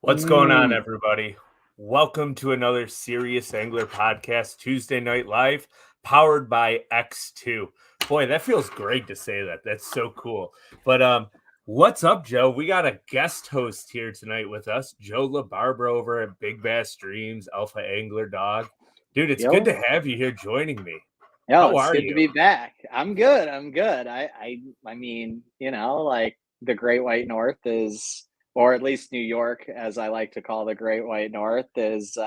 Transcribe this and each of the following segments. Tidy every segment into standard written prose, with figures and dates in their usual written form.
What's going on, everybody? Welcome to another Serious Angler Podcast Tuesday Night Live, powered by X2. Boy, that feels great to say that. That's so cool. But what's up, Joe? We got a guest host here tonight with us, Joe LaBarbera over at Big Bass Dreams, Alpha Angler Dog. Dude, it's good to have you here joining me. Yo, it's good to be back. I'm good. I mean, like the Great White North is, or at least New York, as I like to call the Great White North, is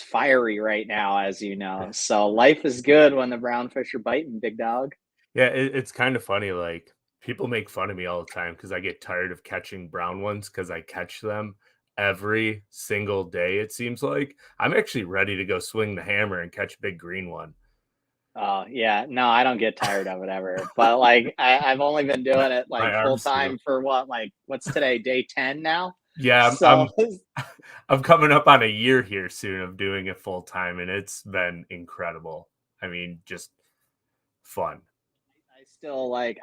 fiery right now, as you know. So life is good when the brown fish are biting, big dog. Yeah, it's kind of funny. Like, people make fun of me all the time because I get tired of catching brown ones because I catch them every single day, it seems like. I'm actually ready to go swing the hammer and catch a big green one. Oh, yeah. No, I don't get tired of it ever. But like I've only been doing it like full time for what's today, day 10 now? Yeah, So I'm coming up on a year here soon of doing it full time, and it's been incredible. I mean, just fun.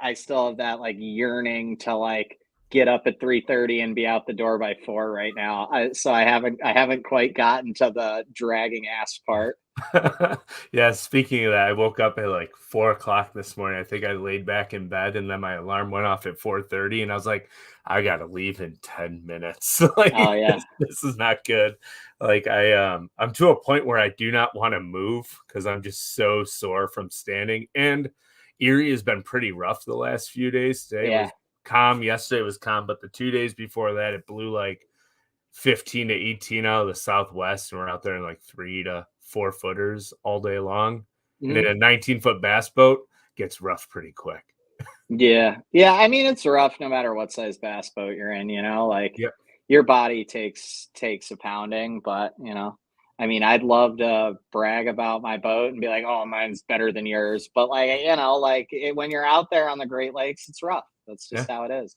I still have that like yearning to like get up at 3:30 and be out the door by 4 right now. So I haven't quite gotten to the dragging ass part. Yeah, speaking of that, I woke up at like 4 o'clock this morning. I think I laid back in bed, and then my alarm went off at 4:30, and I was like, I gotta leave in 10 minutes. Like, oh yeah, this is not good. Like, I'm to a point where I do not want to move because I'm just so sore from standing. And Erie has been pretty rough the last few days. Today was calm. Yesterday was calm, but the 2 days before that, it blew like 15 to 18 out of the southwest, and we're out there in like 3 to 4 footers all day long. And then a 19-foot bass boat gets rough pretty quick. Yeah. I mean, it's rough no matter what size bass boat you're in. Like your body takes a pounding, but I mean, I'd love to brag about my boat and be like, oh, mine's better than yours. But when you're out there on the Great Lakes, it's rough. That's just how it is.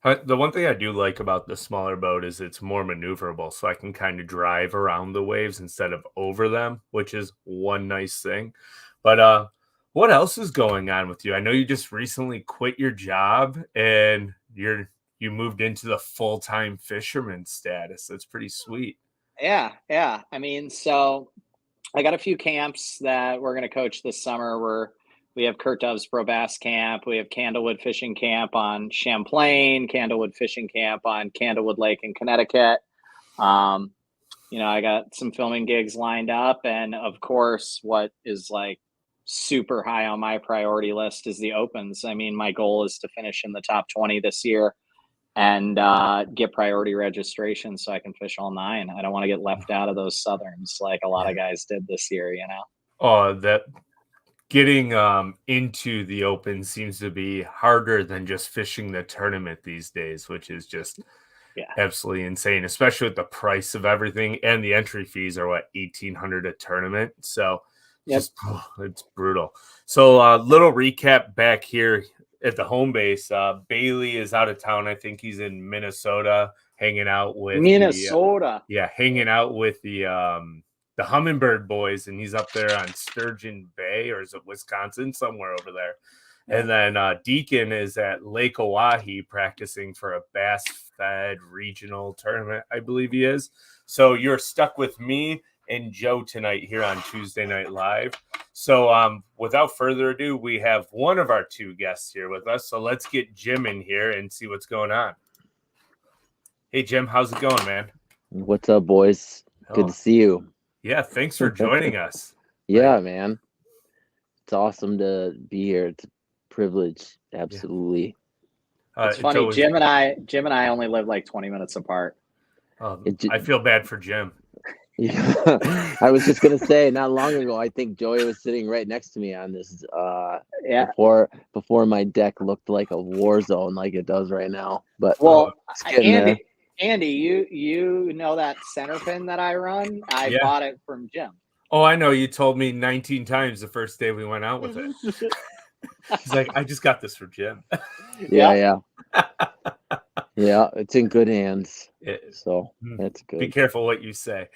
The one thing I do like about the smaller boat is it's more maneuverable, so I can kind of drive around the waves instead of over them, which is one nice thing. But what else is going on with you? I know you just recently quit your job and you moved into the full-time fisherman status. That's pretty sweet. Yeah. I mean, so I got a few camps that we're going to coach this summer. We have Kurt Dove's Pro Bass Camp. We have Candlewood Fishing Camp on Champlain, Candlewood Fishing Camp on Candlewood Lake in Connecticut. I got some filming gigs lined up. And of course, what is like super high on my priority list is the opens. I mean, my goal is to finish in the top 20 this year and get priority registration so I can fish all 9. I don't want to get left out of those Southerns like a lot of guys did this year, Oh, that getting into the open seems to be harder than just fishing the tournament these days, which is just absolutely insane, especially with the price of everything, and the entry fees are what, $1,800 a tournament. So it's brutal. So little recap back here at the home base. Bailey is out of town. I think he's in Minnesota hanging out with hanging out with the Humminbird boys, and he's up there on Sturgeon Bay, or is it Wisconsin, somewhere over there. And then Deacon is at Lake Oahe practicing for a Bass Fed regional tournament, I believe he is. So you're stuck with me and Joe tonight here on Tuesday Night Live. So without further ado, we have one of our 2 guests here with us. So let's get Jim in here and see what's going on. Hey, Jim, how's it going, man? What's up, boys? Good to see you. Yeah, thanks for joining us. Yeah, man. It's awesome to be here. It's a privilege. Absolutely. It's funny. Always... Jim and I only live like 20 minutes apart. I feel bad for Jim. Yeah. I was just gonna say, not long ago, I think Joey was sitting right next to me on this. Before my deck looked like a war zone, like it does right now. But Andy, you know that center pin that I run? I bought it from Jim. Oh, I know. You told me 19 times the first day we went out with it. He's like, I just got this for Jim. Yeah. Yeah, it's in good hands. So that's good. Be careful what you say.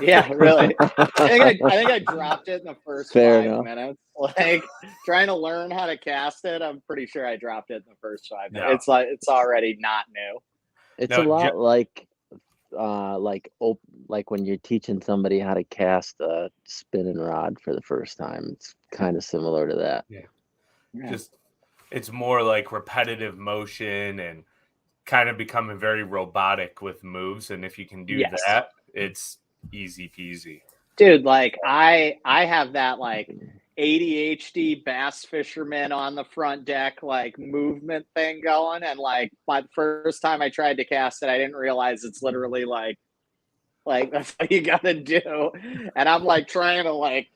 Yeah, really. I think I dropped it in the first 5 minutes. Like trying to learn how to cast it. I'm pretty sure I dropped it in the first 5 minutes. It's already not new. It's a lot like like when you're teaching somebody how to cast a spinning rod for the first time. It's kind of similar to that. Yeah. Just it's more like repetitive motion and kind of becoming very robotic with moves. And if you can do that, it's easy peasy. Dude, like I have that like ADHD bass fisherman on the front deck like movement thing going, and like my first time I tried to cast it, I didn't realize it's literally like that's what you gotta do. And I'm like trying to like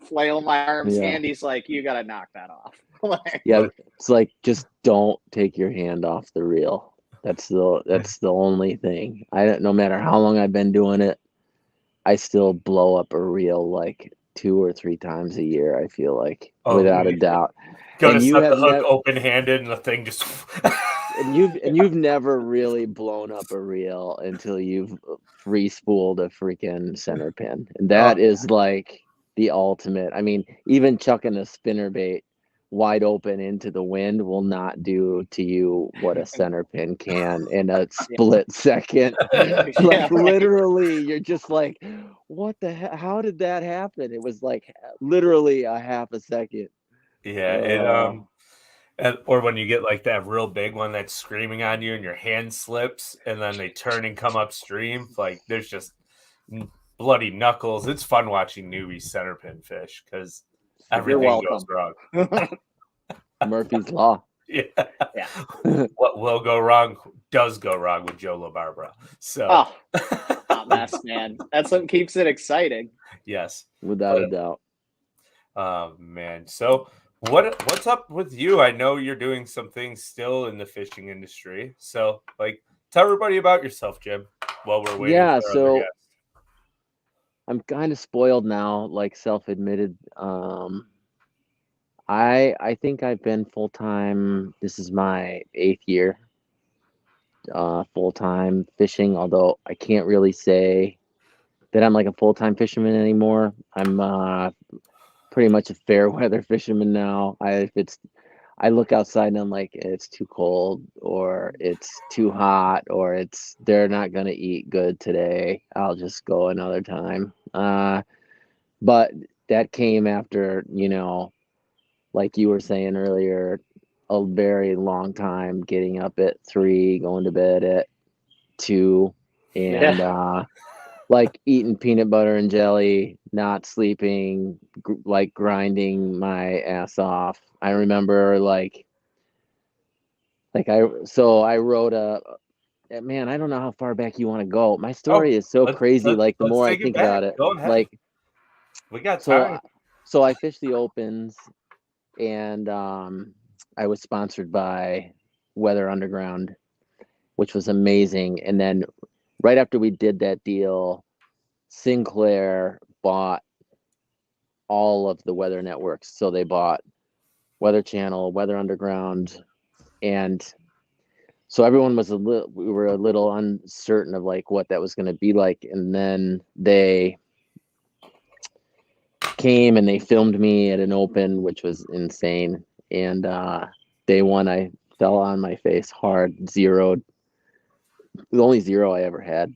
flail my arms. Andy's like, you gotta knock that off. It's like just don't take your hand off the reel. That's the only thing. No matter how long I've been doing it, I still blow up a reel like 2 or 3 times a year. I feel like, without a doubt. Go to set the hook open-handed and the thing just. and you've never really blown up a reel until you've free spooled a freaking center pin, and that is like the ultimate. I mean, even chucking a spinnerbait wide open into the wind will not do to you what a center pin can in a split second. Like literally, you're just like, what the hell? How did that happen? It was like literally a half a second. Yeah, or when you get like that real big one that's screaming on you and your hand slips and then they turn and come upstream, like there's just bloody knuckles. It's fun watching newbie center pin fish because everything goes wrong. Murphy's Law. Yeah. What will go wrong does go wrong with Joe LaBarbera. So, hot mess, man. That's what keeps it exciting. Yes, without a doubt. Oh man. So, what's up with you? I know you're doing some things still in the fishing industry. So, like, tell everybody about yourself, Jim, while we're waiting. Yeah. For So. Other guests. I'm kind of spoiled now, like self-admitted. I think I've been full-time. This is my 8th year full-time fishing, although I can't really say that I'm like a full-time fisherman anymore. I'm pretty much a fair weather fisherman now. I look outside and I'm like, it's too cold or it's too hot or they're not gonna eat good today. I'll just go another time. But that came after, like you were saying earlier, a very long time getting up at 3, going to bed at 2, and like eating peanut butter and jelly, not sleeping, like grinding my ass off. I remember I wrote man, I don't know how far back you want to go. My story is so crazy. Like the more I think about it, go ahead. like we got time. So I fished the opens, and I was sponsored by Weather Underground, which was amazing. And then right after we did that deal, Sinclair bought all of the weather networks. So they bought Weather Channel, Weather Underground, and so everyone was we were a little uncertain of like what that was going to be like. And then they came and they filmed me at an open, which was insane. And day one, I fell on my face hard, zeroed. The only zero I ever had.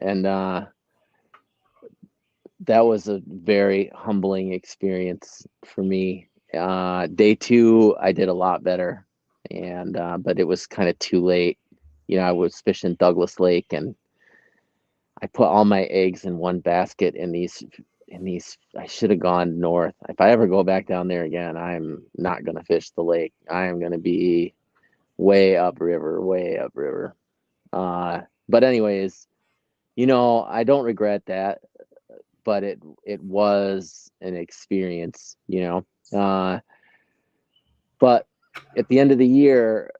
And that was a very humbling experience for me. Day 2, I did a lot better. And but it was kind of too late. I was fishing Douglas Lake, and I put all my eggs in one basket in these. I should have gone north. If I ever go back down there again, I'm not going to fish the lake. I am going to be way upriver. But anyways, I don't regret that, but it was an experience, but at the end of the year,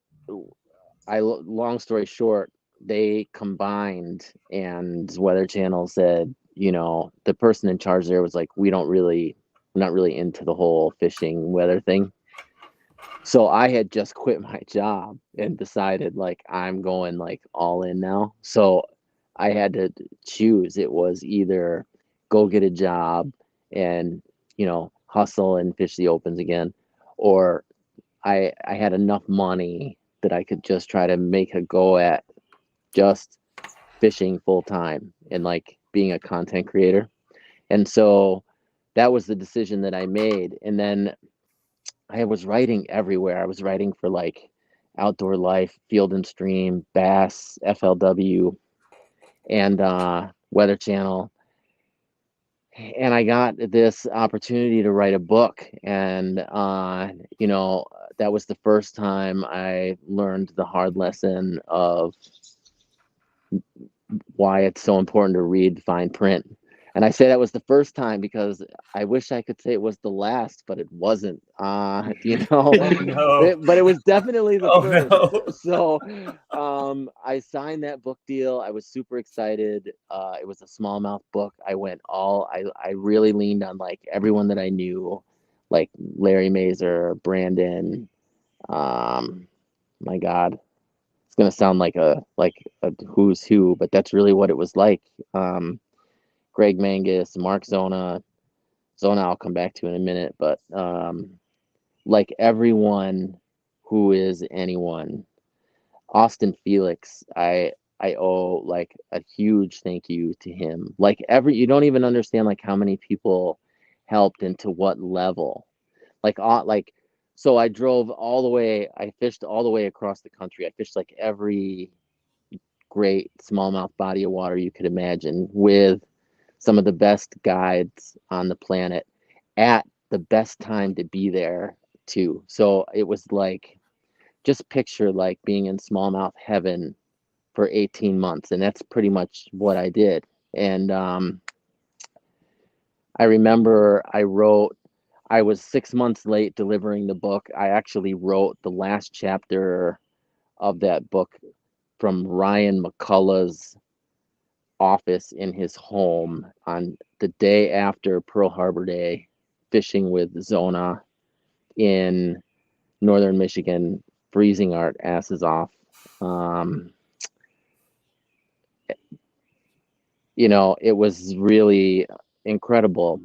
long story short, they combined, and Weather Channel said, the person in charge there was like, we're not really into the whole fishing weather thing. So I had just quit my job and decided like I'm going like all in now. So I had to choose. It was either go get a job and, hustle and fish the opens again, or I had enough money that I could just try to make a go at just fishing full time and like being a content creator. And so that was the decision that I made. And then I was writing everywhere. I was writing for like Outdoor Life, Field and Stream, Bass, FLW, and Weather Channel. And I got this opportunity to write a book. And, you know, that was the first time I learned the hard lesson of why it's so important to read fine print. And I say that was the first time because I wish I could say it was the last, but it wasn't. You know, no. but it was definitely the first. No. So I signed that book deal. I was super excited. It was a smallmouth book. I really leaned on like everyone that I knew, like Larry Mazer, Brandon. My God, it's gonna sound like a who's who, but that's really what it was like. Greg Mangus, Mark Zona. I'll come back to in a minute, but like everyone who is anyone, Austin Felix, I owe like a huge thank you to him. Like you don't even understand like how many people helped and to what level. So I drove all the way, I fished all the way across the country. I fished like every great smallmouth body of water you could imagine with some of the best guides on the planet at the best time to be there too. So it was like, just picture like being in smallmouth heaven for 18 months. And that's pretty much what I did. And I remember I was 6 months late delivering the book. I actually wrote the last chapter of that book from Ryan McCullough's office in his home on the day after Pearl Harbor Day, fishing with Zona in northern Michigan, freezing our asses off. You know, it was really incredible.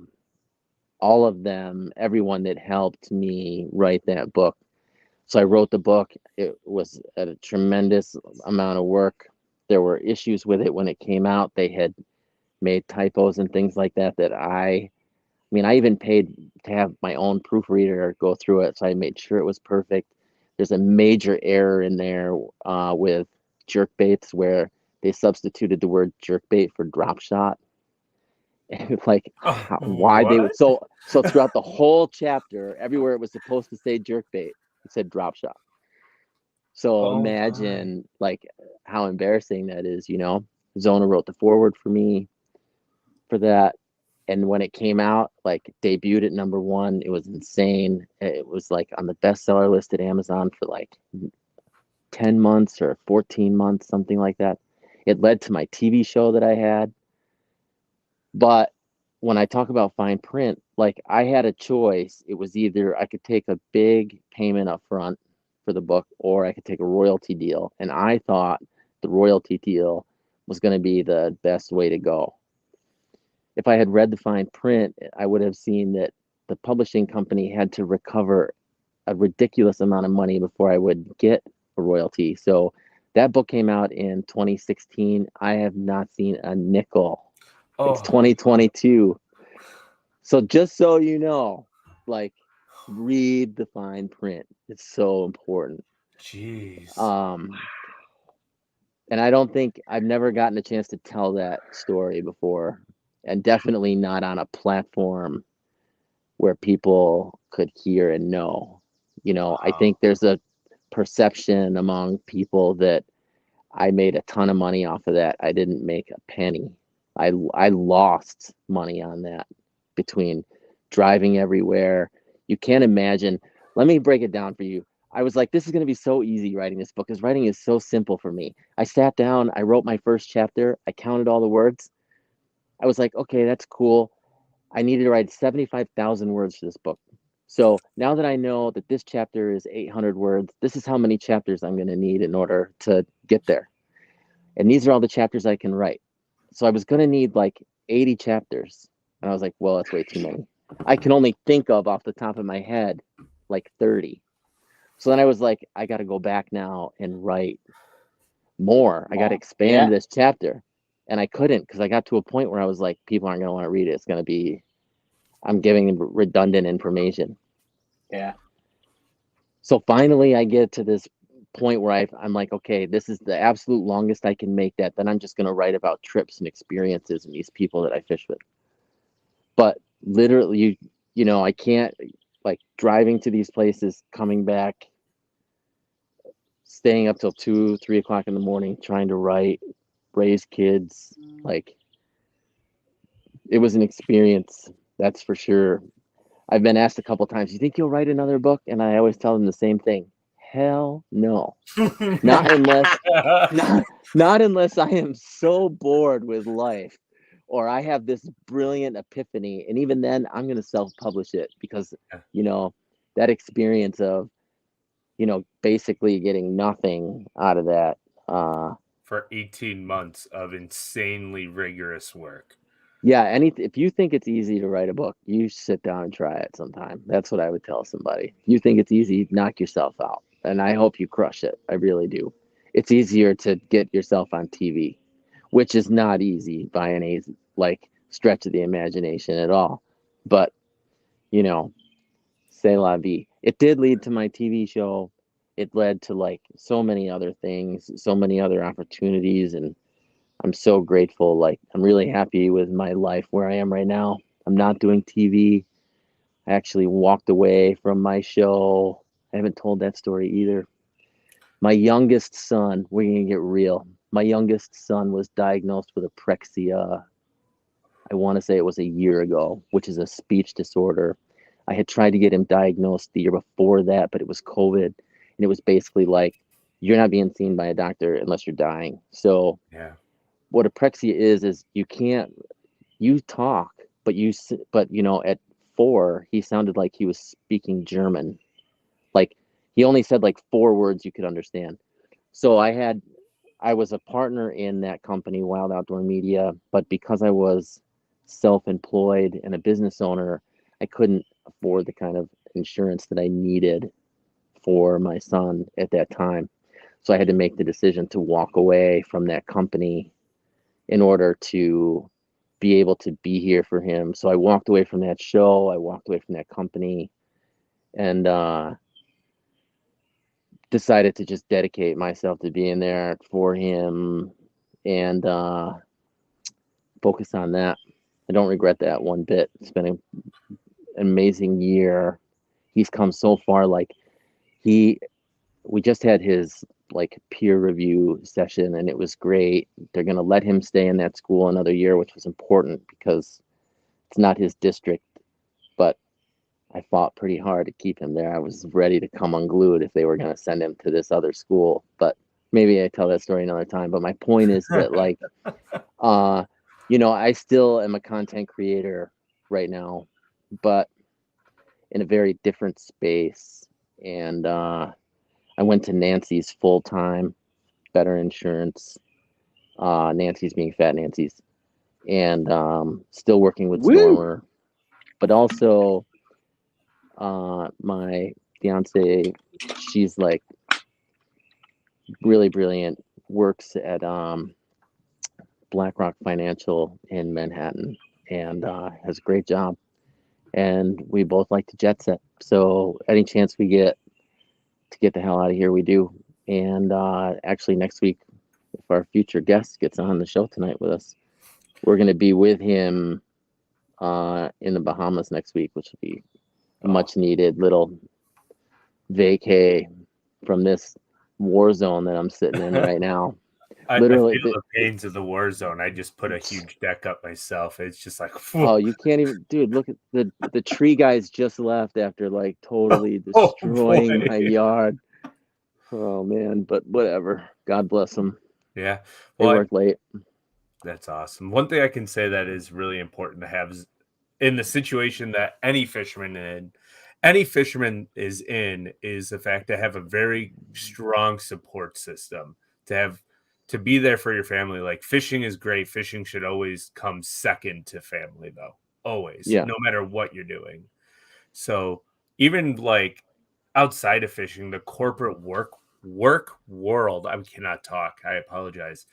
All of them, everyone that helped me write that book. So I wrote the book. It was a tremendous amount of work. There were issues with it when it came out. They had made typos and things like that I even paid to have my own proofreader go through it. So I made sure it was perfect. There's a major error in there with jerk baits where they substituted the word jerk bait for drop shot. And like why they would so throughout the whole chapter, everywhere it was supposed to say jerk bait, it said drop shot. So imagine like how embarrassing that is, you know. Zona wrote the foreword for me for that. And when it came out, like debuted at #1, it was insane. It was like on the bestseller list at Amazon for like 10 months or 14 months, something like that. It led to my TV show that I had. But when I talk about fine print, like I had a choice. It was either I could take a big payment up front for the book or I could take a royalty deal. And I thought the royalty deal was going to be the best way to go. If I had read the fine print, I would have seen that the publishing company had to recover a ridiculous amount of money before I would get a royalty. So that book came out in 2016. I have not seen a nickel. It's 2022. So just so you know, like read the fine print. It's so important. Jeez. And I don't think I've never gotten a chance to tell that story before, and definitely not on a platform where people could hear and know. You know, I think there's a perception among people that I made a ton of money off of that. I didn't make a penny. I lost money on that between driving everywhere. You can't imagine. Let me break it down for you. I was like, this is going to be so easy writing this book because writing is so simple for me. I sat down, I wrote my first chapter, I counted all the words. I was like, okay, that's cool. I needed to write 75,000 words for this book. So now that I know that this chapter is 800 words, this is how many chapters I'm going to need in order to get there. And these are all the chapters I can write. So I was going to need like 80 chapters. And I was like, well, that's way too many. I can only think of off the top of my head like 30. So then I was like, I got to go back now and write more. I got to expand this chapter. and I couldn't, because I got to a point where I was like, people aren't going to want to read it. It's going to be, I'm giving them redundant information. Yeah. So finally I get to this point where I'm like, okay, this is the absolute longest I can make that. Then I'm just going to write about trips and experiences and these people that I fish with. But literally, I can't, like, driving to these places, coming back, staying up till 2, 3 o'clock in the morning, trying to write, raise kids. Like, it was an experience, that's for sure. I've been asked a couple times, you think you'll write another book? And I always tell them the same thing. Hell no. Not unless I am so bored with life, or I have this brilliant epiphany. And even then, I'm going to self-publish it, because, that experience of, basically getting nothing out of that. For 18 months of insanely rigorous work. Yeah, if you think it's easy to write a book, you sit down and try it sometime. That's what I would tell somebody. If you think it's easy, knock yourself out. And I hope you crush it. I really do. It's easier to get yourself on TV, which is not easy by any stretch of the imagination at all. But, c'est la vie. It did lead to my TV show. It led to so many other things, so many other opportunities, and I'm so grateful. I'm really happy with my life where I am right now. I'm not doing TV. I actually walked away from my show. I haven't told that story either. My youngest son, we're going to get real. My youngest son was diagnosed with apraxia. I want to say it was a year ago, which is a speech disorder. I had tried to get him diagnosed the year before that, but it was COVID. And it was basically you're not being seen by a doctor unless you're dying. So yeah. What apraxia is you talk, but at 4, he sounded like he was speaking German. He only said 4 words you could understand. So I was a partner in that company, Wild Outdoor Media, but because I was self-employed and a business owner, I couldn't afford the kind of insurance that I needed for my son at that time. So I had to make the decision to walk away from that company in order to be able to be here for him. So I walked away from that show. I walked away from that company, and decided to just dedicate myself to being there for him and focus on that. I don't regret that one bit. It's been an amazing year. He's come so far. We just had his peer review session, and it was great. They're going to let him stay in that school another year, which was important because it's not his district, but I fought pretty hard to keep him there. I was ready to come unglued if they were going to send him to this other school, but maybe I tell that story another time. But my point is that I still am a content creator right now, but in a very different space. And I went to Nancy's full time, Better Insurance. Nancy's being Fat Nancy's, and still working with Stormer, but also my fiance, she's really brilliant, works at BlackRock Financial in Manhattan, and has a great job. And we both like to jet set. So any chance we get to get the hell out of here, we do. And actually next week, if our future guest gets on the show tonight with us, we're going to be with him in the Bahamas next week, which will be a much needed little vacay from this war zone that I'm sitting in right now. Literally, I feel the pains of the war zone. I just put a huge deck up myself. It's just oh, you can't even, dude. Look at the tree guys just left after totally destroying my yard. Oh man, but whatever. God bless them. Yeah, well, they work late. That's awesome. One thing I can say that is really important to have is in the situation that any fisherman is in is the fact to have a very strong support system, to be there for your family. Fishing is great. Fishing should always come second to family, though. Always, no matter what you're doing. So even outside of fishing, the corporate work world, I cannot talk. I apologize.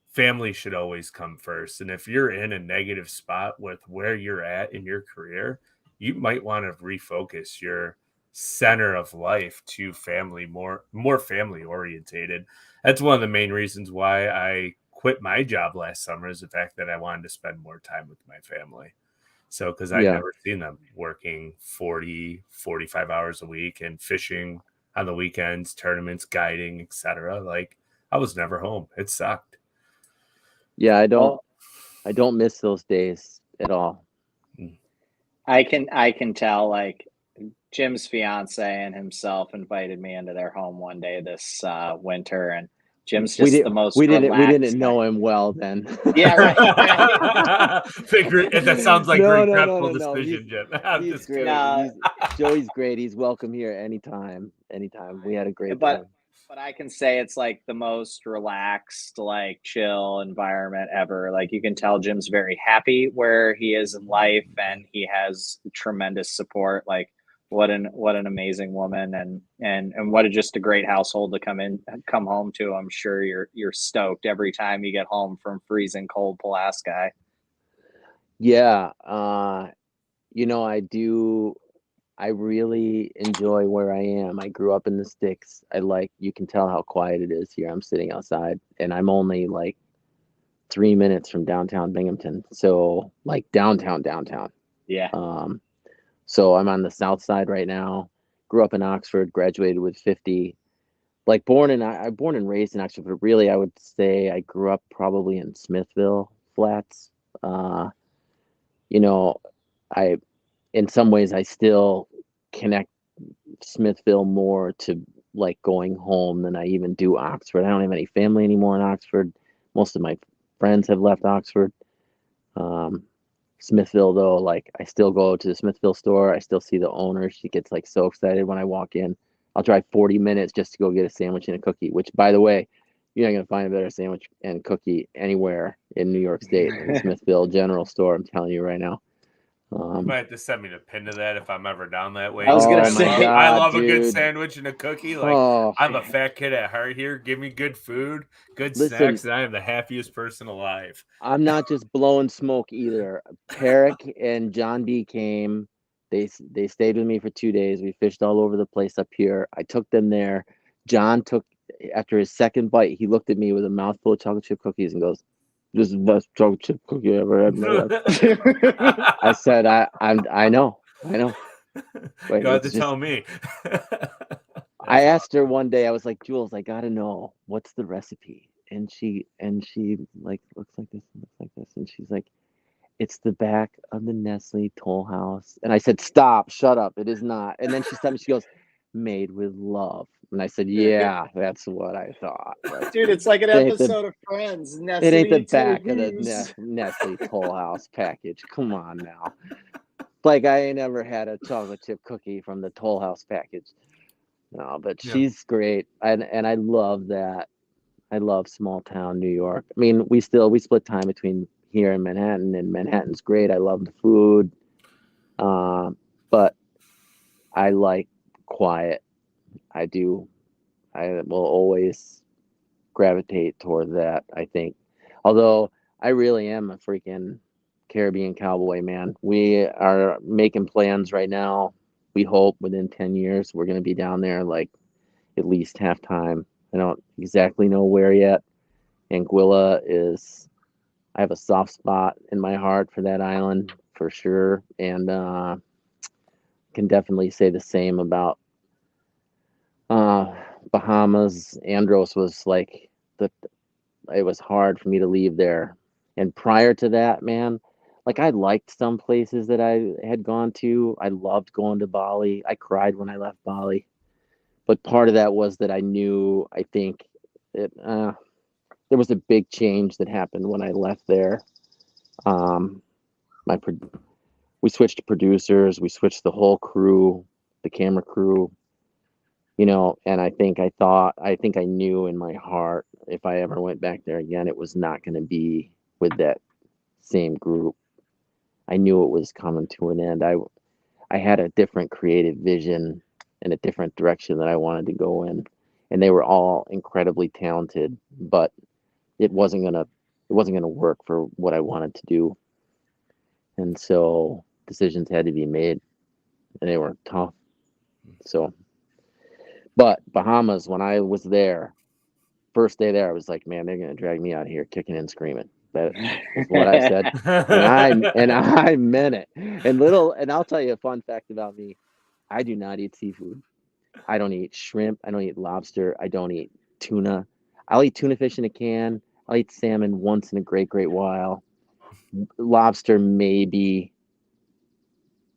family should always come first. And if you're in a negative spot with where you're at in your career, you might want to refocus your center of life to family, more family orientated. That's one of the main reasons why I quit my job last summer, is the fact that I wanted to spend more time with my family. So, because I'd Yeah. never seen them working 40, 45 hours a week and fishing on the weekends, tournaments, guiding, etc. Like, I was never home. It sucked. Yeah, I don't miss those days at all. I can tell, like, Jim's fiance and himself invited me into their home one day this winter, and Jim's just the most we relaxed didn't know him well then. Yeah, right. That sounds like No, great no, prep no, no. decision, Jim. I'm He's just great. kidding. Joey's great. He's welcome here anytime. We had a great but time. but I can say it's like the most relaxed, like chill environment ever. Like you can tell Jim's very happy where he is in life, and he has tremendous support. Like what an amazing woman, and what just a great household to come home to. I'm sure you're stoked every time you get home from freezing cold Pulaski. Yeah, I really enjoy where I am. I grew up in the sticks. You can tell how quiet it is here. I'm sitting outside, and I'm only like 3 minutes from downtown Binghamton. So like downtown. Yeah. So I'm on the south side right now. Grew up in Oxford, graduated with 50. Like born and raised in Oxford, but really I would say I grew up probably in Smithville Flats. I in some ways I still connect Smithville more to like going home than I even do Oxford. I don't have any family anymore in Oxford. Most of my friends have left Oxford. Smithville though, like I still go to the Smithville store. I still see the owner. She gets like so excited when I walk in. I'll drive 40 minutes just to go get a sandwich and a cookie, which by the way, you're not going to find a better sandwich and cookie anywhere in New York State than the Smithville General Store. I'm telling you right now. You might have to send me the pin to that if I'm ever down that way. I was gonna my say, I God, love a good dude. sandwich and a cookie. Like I'm a man. fat kid at heart here. Give me good food, good Listen, snacks, and I am the happiest person alive. I'm not just blowing smoke either. Perrick and John B came. They stayed with me for 2 days. We fished all over the place up here. I took them there. John took after his second bite. He looked at me with a mouthful of chocolate chip cookies and goes, "This is the best chocolate chip cookie I ever had in my life." I said, I know. But You have to it's tell just. me. I asked her one day. I was like, Jules, I gotta know what's the recipe. And she like looks like this, and she's like, it's the back of the Nestle Toll House. And I said, stop, shut up, it is not. And then she stopped me. She goes, made with love. And I said, yeah, that's what I thought. But dude, it's like an episode of Friends. it ain't the Nestle back of Toll the Nestle Toll House package. Come on now. Like I ain't ever had a chocolate chip cookie from the Toll House package. No, but she's great. And I love that. I love small town New York. I mean, we split time between here and Manhattan's great. I love the food. But I like quiet. I do. I will always gravitate toward that, I think. Although I really am a freaking Caribbean cowboy, man. We are making plans right now. We hope within 10 years we're going to be down there like at least half time. I don't exactly know where yet. Anguilla is, I have a soft spot in my heart for that island for sure. And can definitely say the same about Bahamas. Andros was like, it was hard for me to leave there. And prior to that, man, like I liked some places that I had gone to. I loved going to Bali. I cried when I left Bali. But part of that was that I knew, I think, it, there was a big change that happened when I left there. We switched producers, we switched the whole crew, the camera crew, and I think I knew in my heart if I ever went back there again, it was not going to be with that same group. I knew it was coming to an end. I had a different creative vision and a different direction that I wanted to go in, and they were all incredibly talented, but it wasn't going to it wasn't going to work for what I wanted to do. And so decisions had to be made, and they were tough. So, but Bahamas, when I was there, first day there, I was like, man, they're going to drag me out here kicking and screaming. That is what I said. and I meant it. And I'll tell you a fun fact about me. I do not eat seafood. I don't eat shrimp. I don't eat lobster. I don't eat tuna. I'll eat tuna fish in a can. I'll eat salmon once in a great while. Lobster maybe.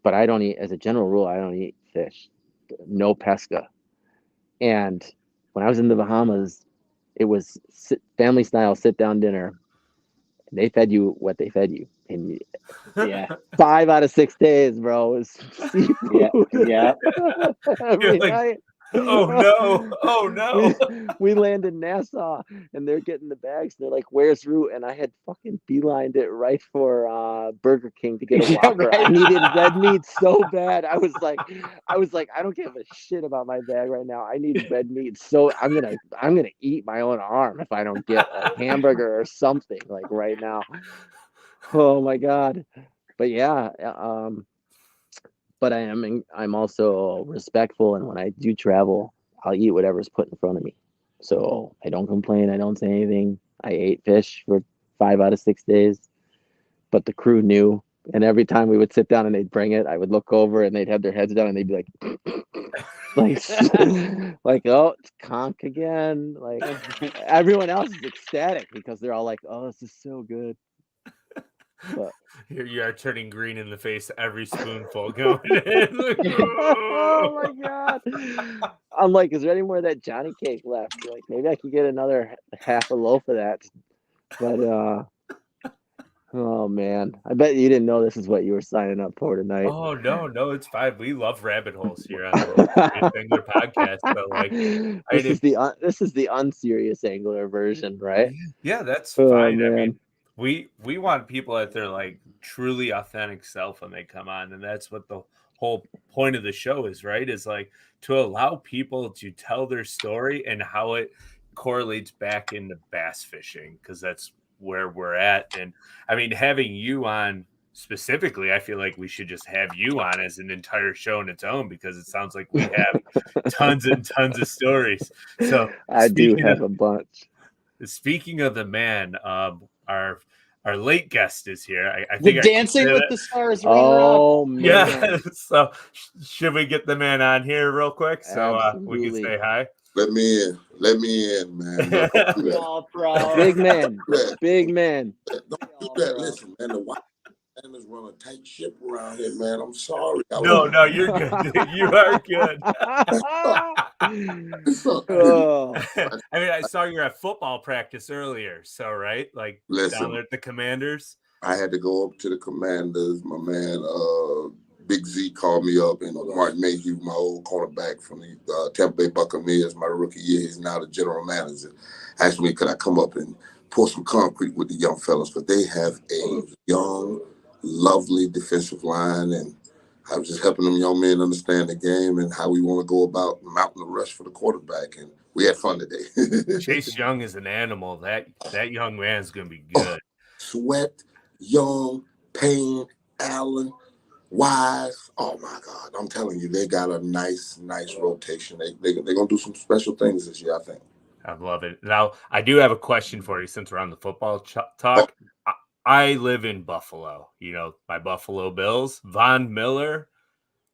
But I don't eat, as a general rule, I don't eat fish. No pesca. And when I was in the Bahamas, it was family style sit down dinner. They fed you what they fed you, and 5 out of 6 days, bro, was seafood. Yeah. Every night. Oh no! We land in Nassau, and they're getting the bags. And they're like, "Where's Root?" And I had fucking beelined it right for Burger King to get a Whopper. Right. I needed red meat so bad. I was like, I don't give a shit about my bag right now. I need red meat. So I'm gonna eat my own arm if I don't get a hamburger or something like right now. Oh my god! But yeah, but I'm also respectful, and when I do travel, I'll eat whatever's put in front of me. So I don't complain. I don't say anything. I ate fish for 5 out of 6 days, but the crew knew. And every time we would sit down and they'd bring it, I would look over and they'd have their heads down and they'd be like, oh, it's conch again. Like everyone else is ecstatic because they're all like, oh, this is so good. But here you are turning green in the face every spoonful going in. Oh my god! I'm like, is there any more of that Johnny cake left? Like, maybe I could get another half a loaf of that. But oh man, I bet you didn't know this is what you were signing up for tonight. Oh no, it's fine. We love rabbit holes here on the Angler podcast. So like, this is the unserious angler version, right? Yeah, that's fine. Man. I mean, we want people at their like truly authentic self when they come on, and that's what the whole point of the show is, right? Is like to allow people to tell their story and how it correlates back into bass fishing, because that's where we're at. And I mean, having you on specifically, I feel like we should just have you on as an entire show in its own, because it sounds like we have tons and tons of stories. So I do have a bunch. Speaking of the man, our late guest is here. I think Dancing with the Stars. Oh man! Yeah. So should we get the man on here real quick so we can say hi? Let me in, man. Oh, bro. Big man. Big man. Don't do that. Listen, man. The white man is running a tight ship around here, man. I'm sorry. No, you're good. You are good. I mean, I saw you at football practice earlier. So, right? Like, down there at the Commanders? I had to go up to the Commanders. My man, Big Z called me up, and Mark Mayhew, my old cornerback from the Tampa Bay Buccaneers, my rookie year, he's now the general manager, asked me could I come up and pour some concrete with the young fellas, because they have a young, lovely defensive line, and I was just helping them young men understand the game and how we want to go about mounting the rush for the quarterback, and we had fun today. Chase Young is an animal. That young man's going to be good. Sweat, Young, Payne, Allen, Wise. Oh my God! I'm telling you, they got a nice rotation. They're gonna do some special things this year, I think. I love it. Now, I do have a question for you since we're on the football talk. Oh. I live in Buffalo. You know, my Buffalo Bills. Von Miller.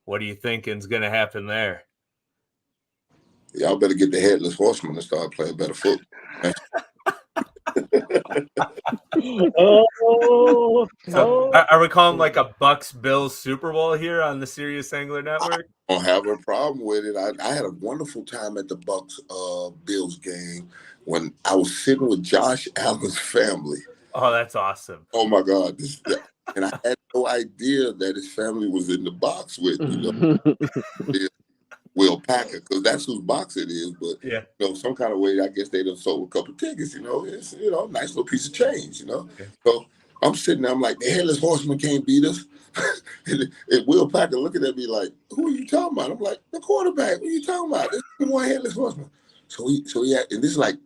What do you think is going to happen there? Y'all better get the headless horseman and start playing better football. Are we calling like a Bucks Bills Super Bowl here on the Serious Angler Network? I don't have a problem with it. I had a wonderful time at the Bucks Bills game when I was sitting with Josh Allen's family. Oh, that's awesome. Oh my God. And I had no idea that his family was in the box with, Will Packer, because that's whose box it is. But some kind of way, I guess they done sold a couple tickets. It's nice little piece of change. Okay. So I'm sitting there. I'm like, the headless horseman can't beat us. and Will Packer looking at me like, who are you talking about? I'm like, the quarterback. What are you talking about? This is one headless horseman. So he had, and this is like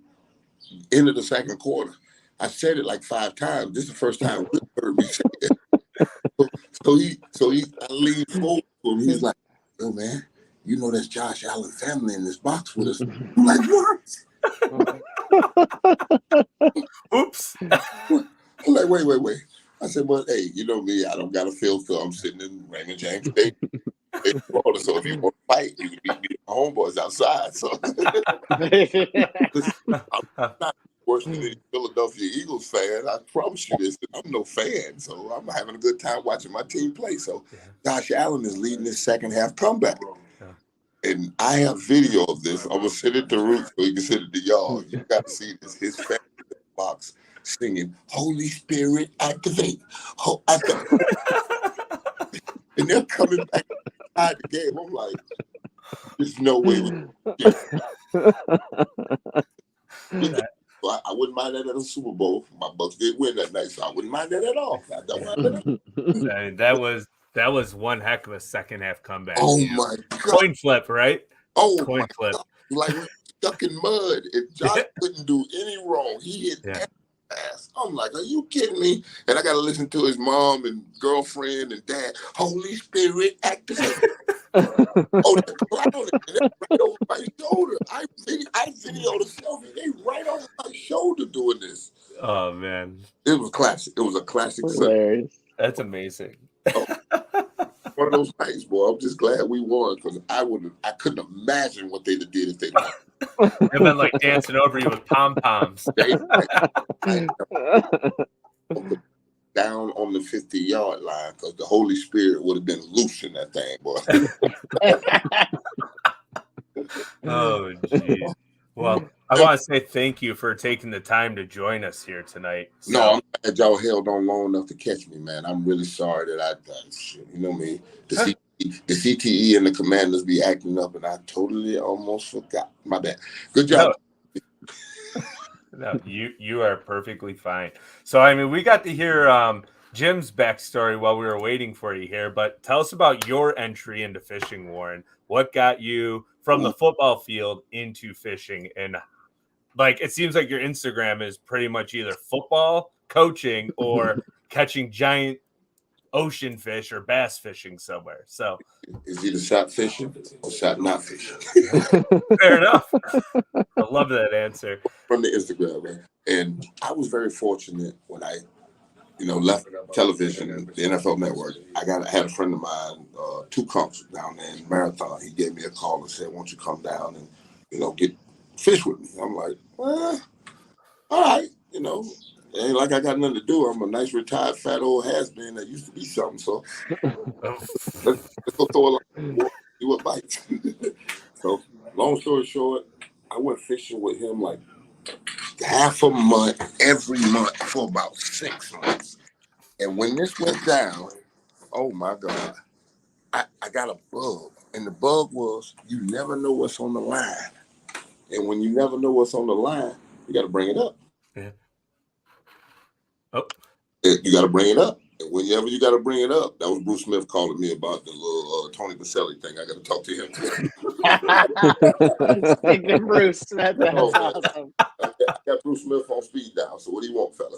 end of the second quarter. I said it like 5 times. This is the first time Rick heard me say it. So I leaned forward to him. He's like, yo, man, you know that's Josh Allen family in this box with us. I'm like, what? Oops. I'm like, wait. I said, well, hey, you know me, I don't got a filter. I'm sitting in Raymond James Stadium in Florida. So if you want to fight, you can beat me and my homeboys outside. So I'm not worse than any Philadelphia Eagles fan. I promise you this. I'm no fan. So I'm having a good time watching my team play. So Josh Allen is leading this second half comeback. And I have video of this. I'm going to send it to Ruth so you can send it to y'all. You got to see this. His family in the box singing, Holy Spirit, activate. And they're coming back inside the game. I'm like, there's no way we I wouldn't mind that at a Super Bowl. My Bucks did win that night, so I wouldn't mind that at all. I don't mind that. That was one heck of a second half comeback. Oh my God. Coin flip, right? Oh Coin my flip. God. Like we stuck in mud and Josh couldn't do any wrong. He hit every pass. I'm like, are you kidding me? And I got to listen to his mom and girlfriend and dad. Holy Spirit, activate. Oh, they're clowning. They're right over my shoulder. I videoed a selfie. They right over my shoulder doing this. Oh, man. It was classic. It was a classic. That's amazing. Oh, one of those nights, boy. I'm just glad we won because I couldn't imagine what they'd have did if they won. They've been like dancing over you with pom-poms. Down on the 50-yard line because the Holy Spirit would have been loose in that thing, boy. Oh, geez. Well, I want to say thank you for taking the time to join us here tonight. So. No, I'm glad y'all held on long enough to catch me, man. I'm really sorry that I done shit. You know me. The CTE and the Commanders be acting up, and I totally almost forgot. My bad. Good job. No, you are perfectly fine. So, I mean, we got to hear Jim's backstory while we were waiting for you here, but tell us about your entry into fishing, Warren. What got you from the football field into fishing? And like, it seems like your Instagram is pretty much either football, coaching, or catching giant ocean fish or bass fishing somewhere. So it's either shot fishing or shot not fishing. Fair enough. I love that answer. From the Instagram, man. And I was very fortunate when I, left television and the NFL Network. I had a friend of mine, 2 comps down there in Marathon. He gave me a call and said, "Won't you come down and get fish with me?" I'm like, well, all right, it ain't like I got nothing to do. I'm a nice retired fat old has-been that used to be something. So let's go throw a line, see what bites. So long story short, I went fishing with him like half a month, every month for about 6 months. And when this went down, oh my God, I got a bug. And the bug was, you never know what's on the line. And when you never know what's on the line, you got to bring it up. Yeah. Oh. You got to bring it up. And whenever you got to bring it up, that was Bruce Smith calling me about the little Tony Baselli thing. I got to talk to him. Speaking of Bruce, that's awesome. I got Bruce Smith on speed dial. So what do you want, fella?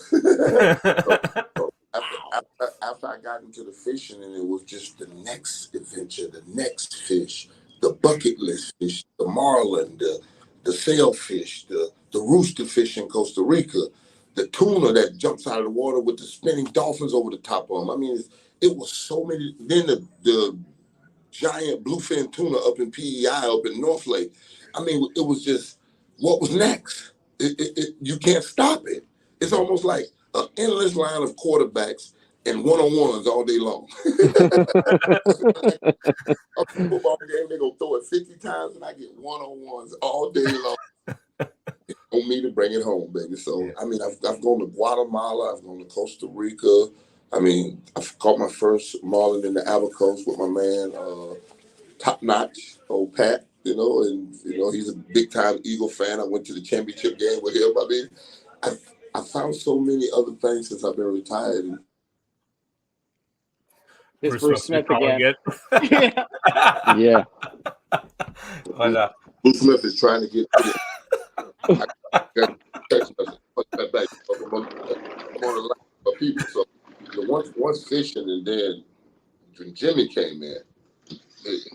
After I got into the fishing, and it was just the next adventure, the next fish, the bucket list fish, the marlin, the sailfish, the rooster fish in Costa Rica, the tuna that jumps out of the water with the spinning dolphins over the top of them. I mean, it was so many. Then the giant bluefin tuna up in PEI, up in North Lake. I mean, it was just, what was next? You can't stop it. It's almost like an endless line of quarterbacks and one-on-ones all day long. A football game, they're going to throw it 50 times, and I get one-on-ones all day long. On me to bring it home, baby. So, I mean, I've gone to Guatemala. I've gone to Costa Rica. I mean, I've caught my first marlin in the Abacos with my man, Top Notch, old Pat, and, he's a big-time Eagle fan. I went to the championship game with him. I mean, I found so many other things since I've been retired. It's Bruce Smith again. Yeah. But, Bruce Smith is trying to get I'm on the line for people. So once fishing, and then when Jimmy came in, it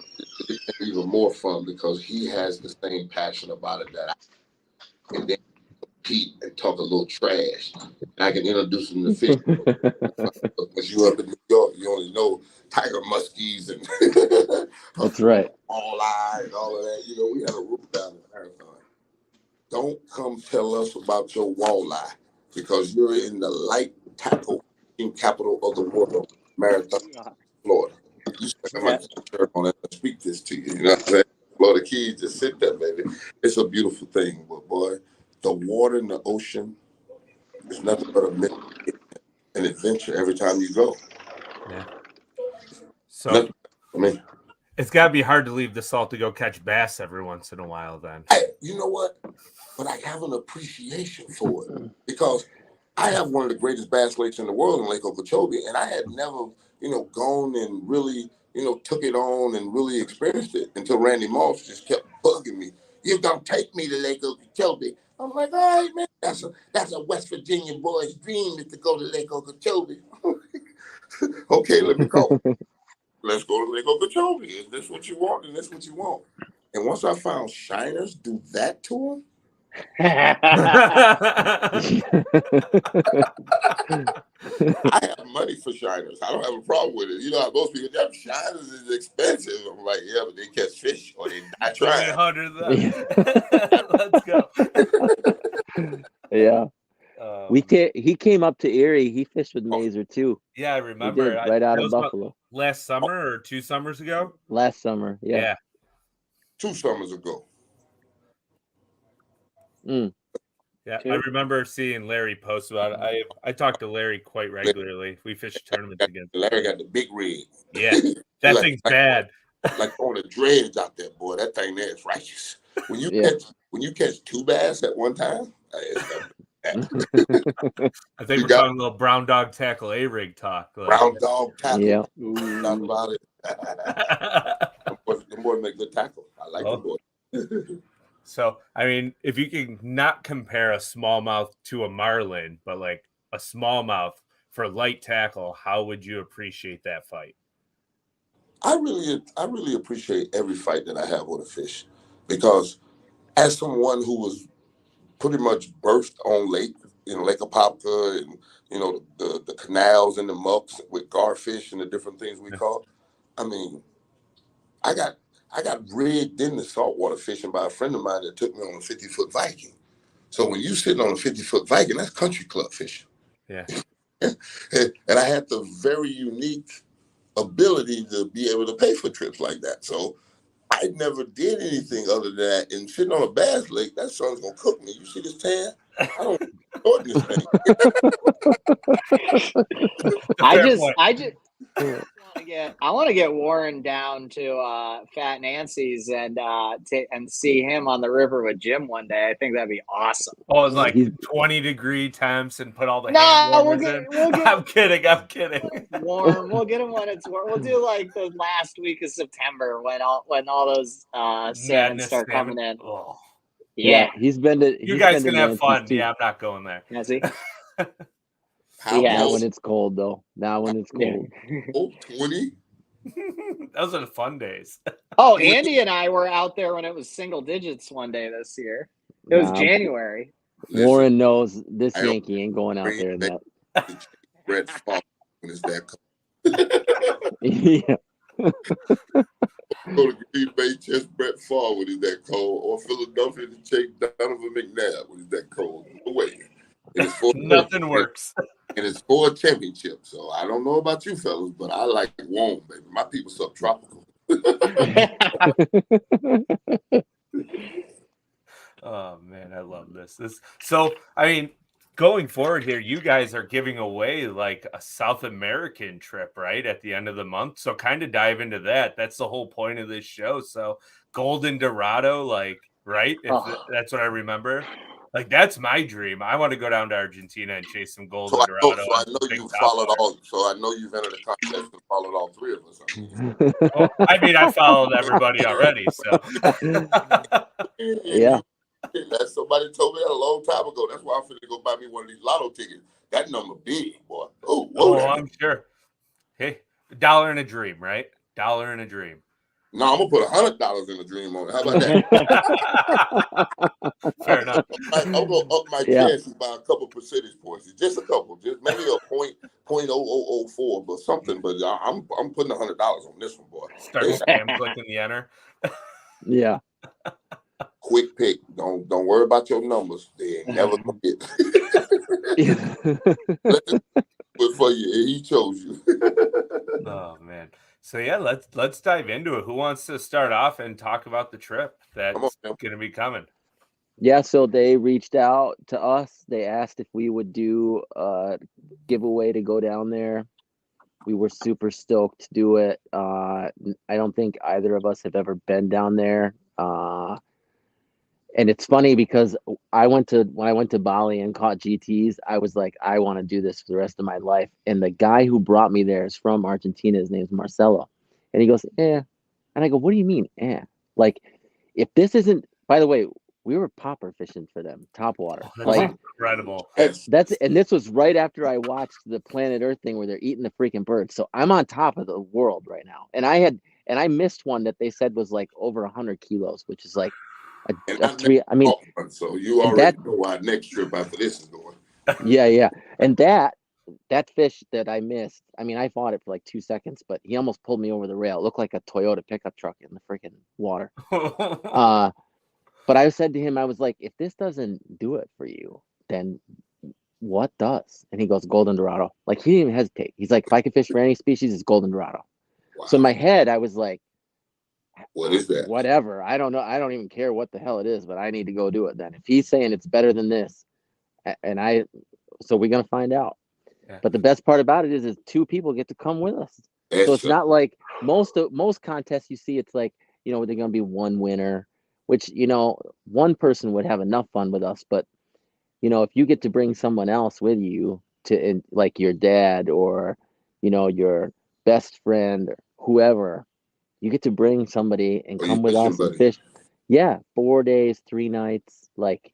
became even more fun because he has the same passion about it that I. And then compete and talk a little trash. And I can introduce him to fish. Because you up in New York, you only know tiger muskies and That's right. walleye and all of that. You know, we had a rule down in Marathon. Don't come tell us about your walleye because you're in the light tackle capital of the world, Marathon, Florida. You spend my shirt on it and speak this to you. You know what I'm saying? Florida Keys, just sit there, baby. It's a beautiful thing, but boy, the water in the ocean is nothing but an adventure every time you go. Yeah. So it's got to be hard to leave the salt to go catch bass every once in a while then. You know what? But I have an appreciation for it because I have one of the greatest bass lakes in the world in Lake Okeechobee, and I had never, gone and really, took it on and really experienced it until Randy Moss just kept bugging me. You're going to take me to Lake Okeechobee. I'm like, all right, man, that's a West Virginia boy's dream is to go to Lake Okeechobee. Okay, let me go. Let's go to Lake Okeechobee. Is this what you want? And this what you want. And once I found shiners do that to them, I have money for shiners. I don't have a problem with it. You know how most people have shiners is expensive. I'm like, yeah, but they catch fish or they die trying. 100 Let's go. Yeah. He came up to Erie. He fished with Mazer too. Yeah, I remember. Right out of Buffalo. Last summer or 2 summers ago? Last summer, yeah. 2 summers ago. Yeah, I remember seeing Larry post about it. I talk to Larry quite regularly. We fish tournaments together. Larry got the big rig. Yeah, that thing's bad. Like throwing the dreads out there, boy. That thing there is righteous. When you catch 2 bass at one time, I think we're talking a little brown dog tackle A-rig talk. Brown dog tackle. Yeah. Talk about it. Them boys make good tackle. I like them boys. So, I mean, if you can not compare a smallmouth to a marlin, but like a smallmouth for light tackle, how would you appreciate that fight? I really appreciate every fight that I have with a fish because as someone who was pretty much birthed on Lake Apopka and, the canals and the mucks with garfish and the different things we caught. I mean, I got rigged into saltwater fishing by a friend of mine that took me on a 50-foot Viking. So when you sitting on a 50-foot Viking, that's country club fishing. Yeah. And I had the very unique ability to be able to pay for trips like that. So I never did anything other than that. And sitting on a bass lake, that sun's gonna cook me. You see this tan? I don't know this thing. I want to get Warren down to Fat Nancy's and see him on the river with Jim one day. I think that'd be awesome. Oh, it's like 20-degree temps and put all the hand warmers in. I'm kidding. Warm. We'll get him when it's warm. We'll do like the last week of September when all those salmon start coming in. Oh. Yeah, he's been to. You guys can have fun. Yeah, I'm not going there. Has he? Not when it's cold, though. Not when it's cold. 20? Those are the fun days. Oh, Andy and I were out there when it was single digits one day this year. It was January. Warren knows this Yankee ain't going out there in that. Brett Fall when it's that cold. Yeah. Go to Green Bay, chest Brett Fall when it's that cold, or Philadelphia to chase Donovan McNabb when it's that cold. No way. Nothing works. And it's for a championship. So I don't know about you fellas, but I like warm, baby. My people subtropical. Oh man, I love this. So I mean, going forward here, you guys are giving away like a South American trip, right? At the end of the month. So kind of dive into that. That's the whole point of this show. So Golden Dorado, like, right? That's what I remember. Like, that's my dream. I want to go down to Argentina and chase some Golden Dorado. So I know you followed all. So I know you've entered a contest and followed all 3 of us. Well, I mean, I followed everybody already. So yeah. That's somebody told me that a long time ago. That's why I'm finna go buy me one of these lotto tickets. That number big, boy. Oh, I'm sure. Hey, $1 in a dream, right? $1 in a dream. No, I'm gonna put $100 in a dream on it. How about that? Fair enough. I'm gonna up my chances by a couple percentage points. Just a couple, just maybe a .0004, but something. But I'm putting $100 on this one, boy. Start spam clicking the enter. Yeah. Quick pick. Don't worry about your numbers. They ain't never gonna get. But for you, he chose you. Oh man. So yeah, let's dive into it. Who wants to start off and talk about the trip that's going to be coming? Yeah, so they reached out to us. They asked if we would do a giveaway to go down there. We were super stoked to do it. I don't think either of us have ever been down there. And it's funny because when I went to Bali and caught GTs, I was like, I want to do this for the rest of my life. And the guy who brought me there is from Argentina. His name's Marcelo. And he goes, And I go, what do you mean, Like, if this isn't, by the way, we were popper fishing for them, top water. Like, incredible. And this was right after I watched the Planet Earth thing where they're eating the freaking birds. So I'm on top of the world right now. And I missed one that they said was like over 100 kilos, which is like a three. I mean, so you already know why next trip after this is going. Yeah. And that fish that I missed, I mean, I fought it for like 2 seconds, but he almost pulled me over the rail. It looked like a Toyota pickup truck in the freaking water. But I said to him, I was like, if this doesn't do it for you, then what does? And he goes, Golden Dorado. Like, he didn't even hesitate. He's like, if I can fish for any species, it's Golden Dorado. Wow. So in my head, I was like, what is that? Whatever. I don't know. I don't even care what the hell it is, but I need to go do it then. If he's saying it's better than this, so we're going to find out. Yeah. But the best part about it is 2 people get to come with us. So it's not like most contests you see, it's like, they're going to be one winner, which, one person would have enough fun with us. But, if you get to bring someone else with you like your dad or, your best friend or whoever, you get to bring somebody and come with us and fish. Yeah. 4 days, 3 nights, like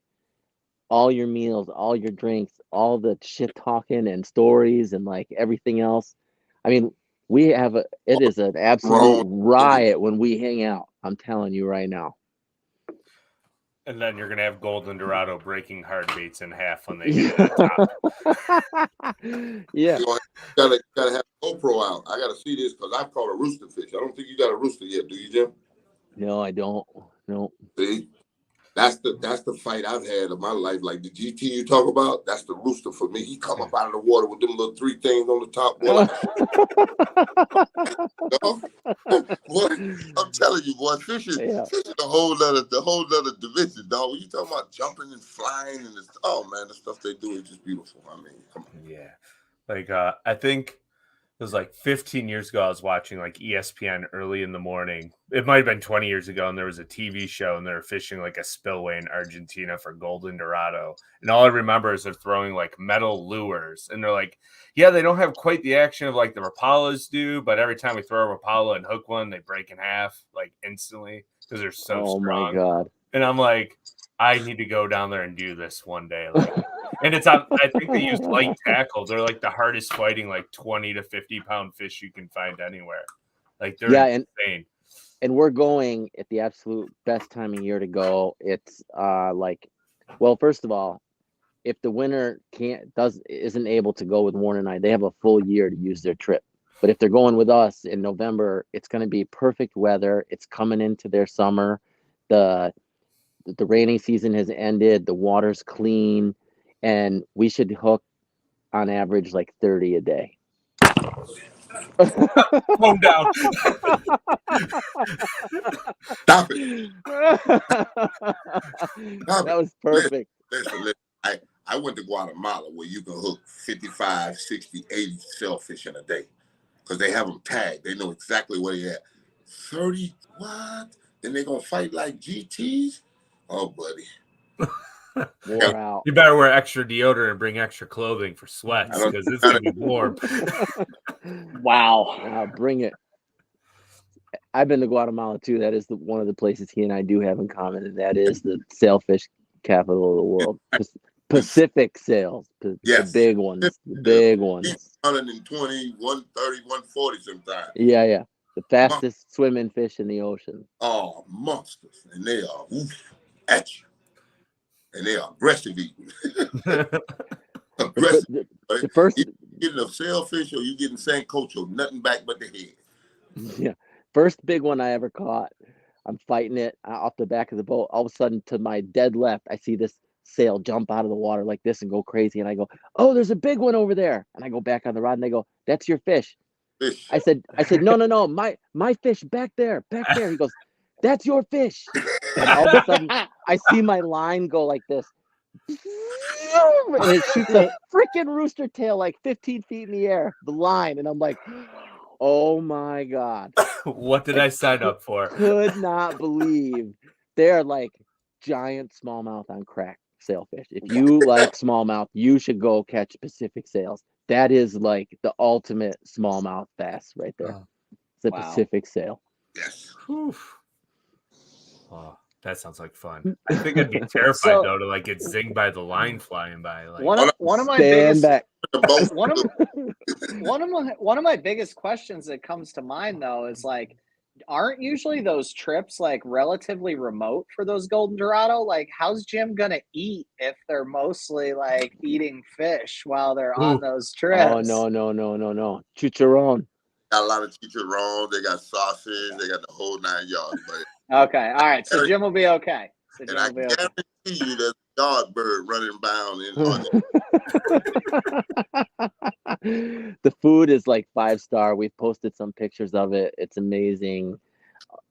all your meals, all your drinks, all the shit talking and stories and like everything else. I mean, it is an absolute riot when we hang out. I'm telling you right now. And then you're gonna have Golden Dorado breaking hard baits in half when they hit the top. Yeah. You gotta have GoPro out. I gotta see this because I've caught a rooster fish. I don't think you got a rooster yet, do you, Jim? No, I don't. No. See? That's the fight I've had of my life. Like the GT you talk about, that's the rooster for me. He come up out of the water with them little 3 things on the top. Boy, boy, I'm telling you, boy, fishing a whole other division, dog. When you talking about jumping and flying and man, the stuff they do is just beautiful. I mean, come on. Yeah, like I think it was like 15 years ago. I was watching like ESPN early in the morning. It might have been 20 years ago, and there was a TV show, and they were fishing like a spillway in Argentina for Golden Dorado. And all I remember is they're throwing like metal lures, and they're like, yeah, they don't have quite the action of like the Rapalas do, but every time we throw a Rapala and hook one, they break in half like instantly because they're so strong. Oh my God. And I'm like, I need to go down there and do this one day. Like, and it's on, I think they use light tackle. They're like the hardest fighting, like 20 to 50 pound fish you can find anywhere. Like they're insane. And we're going at the absolute best time of year to go. It's first of all, if the winner isn't able to go with Warren and I, they have a full year to use their trip. But if they're going with us in November, it's going to be perfect weather. It's coming into their summer. The rainy season has ended. The water's clean, and we should hook on average like 30 a day. Calm down. Stop it. That was perfect. Listen. I went to Guatemala where you can hook 55, 60, 80 shellfish in a day because they have them tagged. They know exactly where they're at. 30, what? Then they're going to fight like GTs? Oh, buddy. Out. You better wear extra deodorant and bring extra clothing for sweats because it's going to be warm. Wow. Bring it. I've been to Guatemala too. That is one of the places he and I do have in common, and that is the sailfish capital of the world. Pacific sales, the big ones, the big ones. 120, 130, 140 sometimes. Yeah. The fastest swimming fish in the ocean. Oh, monsters. And they are at you. And they are aggressive eating. Aggressive. The first, you getting a sailfish or you getting Sancocho, nothing back but the head. Yeah. First big one I ever caught. I'm fighting it off the back of the boat. All of a sudden, to my dead left, I see this sail jump out of the water like this and go crazy. And I go, "Oh, there's a big one over there." And I go back on the rod and they go, "That's your fish." I said, no, my fish back there. He goes, "That's your fish." And all of a sudden, I see my line go like this. And it shoots a freaking rooster tail like 15 feet in the air, the line. And I'm like, oh my God. What did I sign up for? Could not believe they're like giant smallmouth on crack sailfish. If you like smallmouth, you should go catch Pacific sails. That is like the ultimate smallmouth bass right there. It's a Pacific sail. Yes. Oh, that sounds like fun. I think I'd be terrified though to like get zinged by the line flying by. Like one of my biggest one of my biggest questions that comes to mind though is like, aren't usually those trips like relatively remote for those golden dorado? Like, how's Jim gonna eat if they're mostly like eating fish while they're on those trips? Oh no. Chicharron. Got a lot of chicharron. They got sausage. They got the whole 9 yards. But okay, all right. So Jim will be okay. And I guarantee you there's a yard bird running bound in The food is like 5-star. We've posted some pictures of it. It's amazing.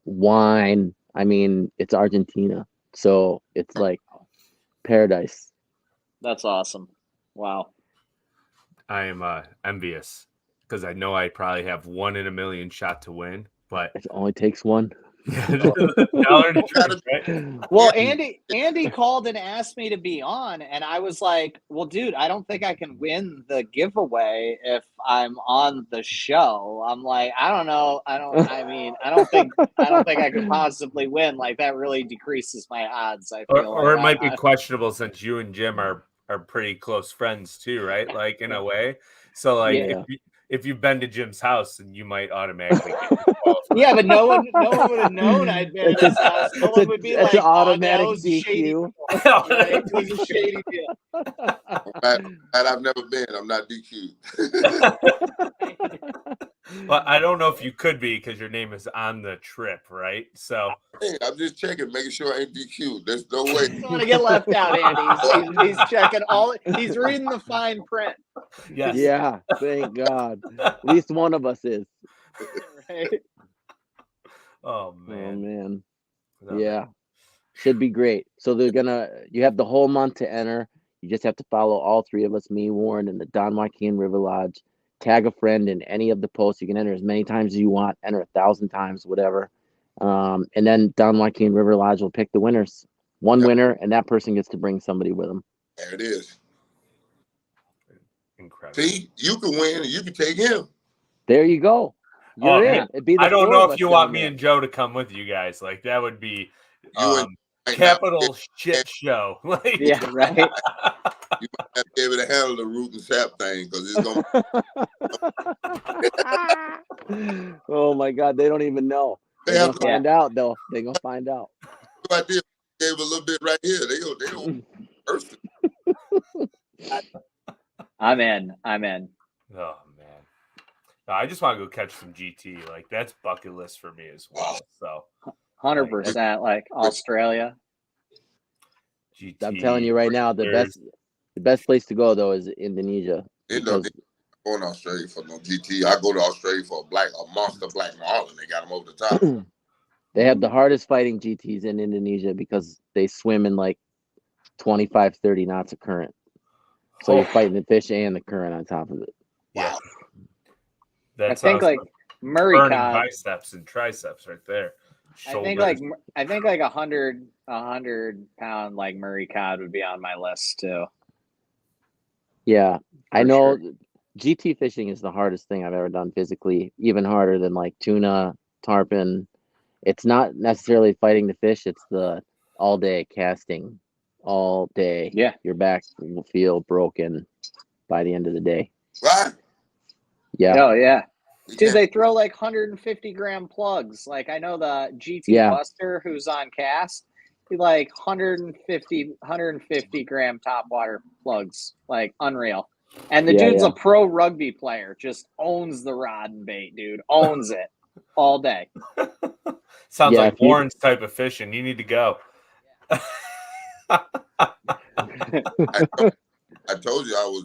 Wine. I mean, it's Argentina. So it's like paradise. That's awesome. Wow. I am envious because I know I probably have 1 in a million shot to win, but it only takes one. Well, Andy called and asked me to be on, and I was like, "Well, dude, I don't think I can win the giveaway if I'm on the show." I'm like, "I don't know. I don't think I could possibly win. Like that really decreases my odds. I feel or it might be questionable since you and Jim are pretty close friends too, right? Like in a way. So like if you've been to Jim's house, then you might automatically get qualified. Yeah, but no one would have known I'd been at his house. No one would be like, an automatic DQ. It was a shady deal. I've never been. I'm not DQ. Well, I don't know if you could be because your name is on the trip, right? So I'm just checking, making sure I ain't DQ. There's no way. He's going to get left out, Andy. He's checking all. He's reading the fine print. Yes. Yeah, thank God. At least one of us is. Right. Oh man. Yeah. Should be great. So you have the whole month to enter. You just have to follow all 3 of us, me, Warren, and the Don Joaquin River Lodge. Tag a friend in any of the posts. You can enter as many times as you want, enter 1,000 times, whatever. And then Don Joaquin River Lodge will pick the winners. One winner, and that person gets to bring somebody with them. There it is. Incredible. See, you can win and you can take him. There you go. You're in. I don't know if you want me and Joe to come with you guys. Like that would be capital shit show. Like, yeah, right. You might have to be able to handle the root and sap thing because it's going. Oh my God, they don't even know. They're gonna find out though. They're gonna find out. I gave a little bit right here. They don't person. I'm in. Oh man. No, I just want to go catch some GT. Like that's bucket list for me as well. So 100% like Australia. GT, I'm telling you right now, the best place to go though is Indonesia. Going to Australia for no GT. I go to Australia for a monster black marlin. They got them over the top. They have the hardest fighting GTs in Indonesia because they swim in like 25, 30 knots of current. So you're fighting the fish and the current on top of it. Yeah. I think like Murray cod, biceps and triceps right there. Shoulders. I think like 100 pound like Murray cod would be on my list too. Yeah, I know. Sure. GT fishing is the hardest thing I've ever done physically, even harder than like tuna, tarpon. It's not necessarily fighting the fish; it's the all day casting all day. Yeah. Your back will feel broken by the end of the day. Right? Yeah. Oh yeah. We Dude, can't- they throw like 150 gram plugs. Like I know the GT Yeah. Buster who's on cast, he like 150 gram top water plugs. Like unreal. And the Yeah, dude's yeah. a pro rugby player, just owns the rod and bait, dude. Owns it all day. Sounds Yeah, like if you- Warren's type of fishing. You need to go. I told you I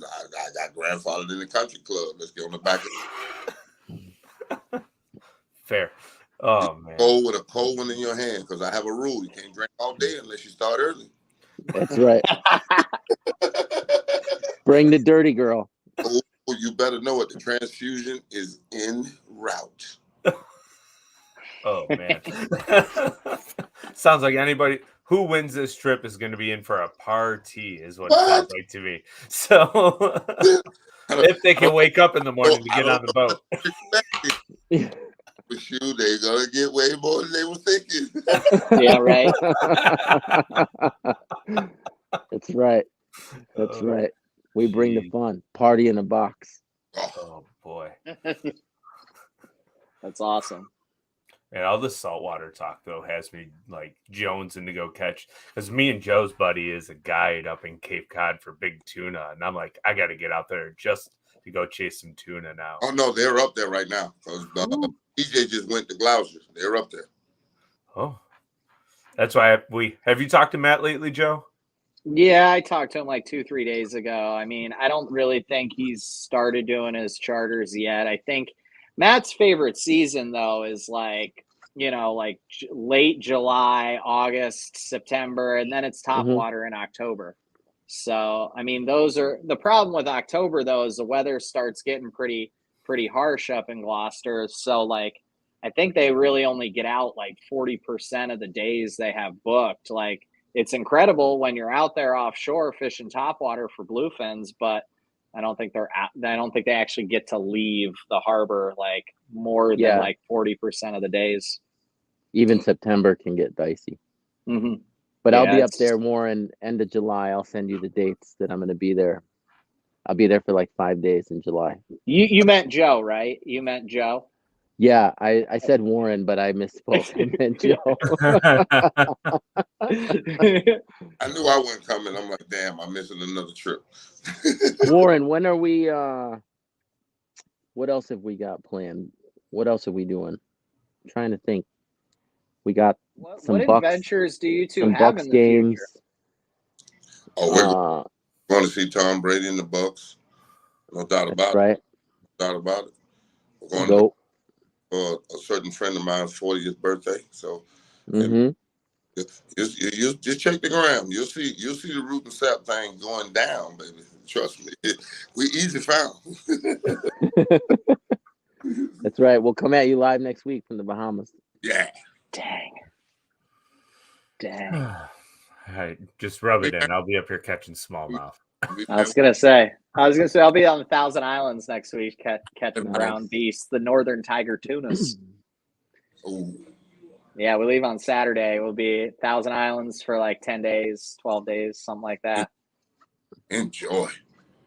got grandfathered in the country club. Let's get on the back of Fair. Oh man. Go with a cold one in your hand, because I have a rule. You can't drink all day unless you start early. That's right. Bring the dirty girl. Oh, you better know it. The transfusion is en route. Oh man. Sounds like anybody who wins this trip is going to be in for a party, is what it sounds like to me. So if they can wake up in the morning to get on the boat. With you, they're gonna get way more than they were thinking. Yeah, right. That's right. That's right. We bring the fun. Party in a box. Oh boy. That's awesome. And all this saltwater talk though has me like jonesing to go catch, because me and Joe's buddy is a guide up in Cape Cod for big tuna, and I'm like, I got to get out there just to go chase some tuna now. Oh no, they're up there right now, because DJ just went to Gloucester. They're up there. Oh, that's why have you talked to Matt lately, Joe? Yeah, I talked to him like 2-3 days ago. I mean, I don't really think he's started doing his charters yet. I think Matt's favorite season though is like, like late July, August, September, and then it's top water in October. So, I mean, those are the problem with October though, is the weather starts getting pretty harsh up in Gloucester. So like, I think they really only get out like 40% of the days they have booked. Like, it's incredible when you're out there offshore fishing topwater for bluefins, but I don't think they actually get to leave the harbor like more than like 40% of the days. Even September can get dicey. Mm-hmm. But I'll be up there more in end of July. I'll send you the dates that I'm going to be there. I'll be there for like 5 days in July. You meant Joe, right? You meant Joe? Yeah, I said Warren, but I misspoke. I meant Joe. I knew I wasn't coming. I'm like, damn, I'm missing another trip. Warren, when are we? What else have we got planned? What else are we doing? I'm trying to think. We got some what Bucks, adventures do you two some have Bucks in the games. future? Oh, we're going to see Tom Brady in the Bucks. No doubt about right. it. No doubt about it. We're going Go. for a certain friend of mine's 40th birthday. So just check the ground. You'll see the Root and Sapp thing going down, baby. Trust me. We easy found. That's right. We'll come at you live next week from the Bahamas. Yeah. Dang. All right, just rub it in. I'll be up here catching smallmouth. I was gonna say I'll be on the Thousand Islands next week catching brown beasts, the northern tiger tunas. Ooh. Yeah, we leave on Saturday. We'll be Thousand Islands for like 10 days, 12 days, something like that. Enjoy.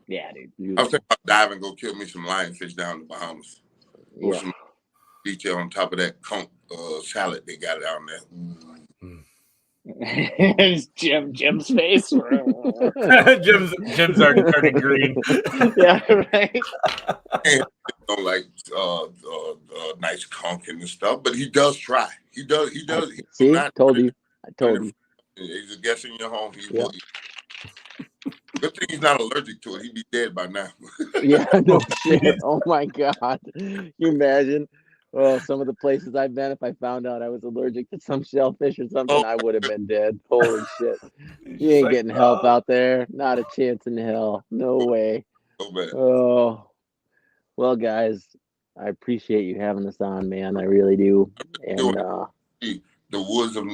Yeah, dude. I was thinking about diving, go kill me some lionfish down in the Bahamas. Or some detail on top of that conch salad they got down there. Jim's face. Jim's already turning green. Yeah, right. And like nice conch and stuff, but he does try. He does. See, told you. I told you. He's a guest in your home. He will eat. Good thing he's not allergic to it. He'd be dead by now. Yeah, no shit. Oh my God. Can you imagine? Oh, some of the places I've been, if I found out I was allergic to some shellfish or something, I would have been dead. Holy shit. You ain't getting help out there. Not a chance in hell. No way. Oh. Well, guys, I appreciate you having us on, man. I really do. And the woods of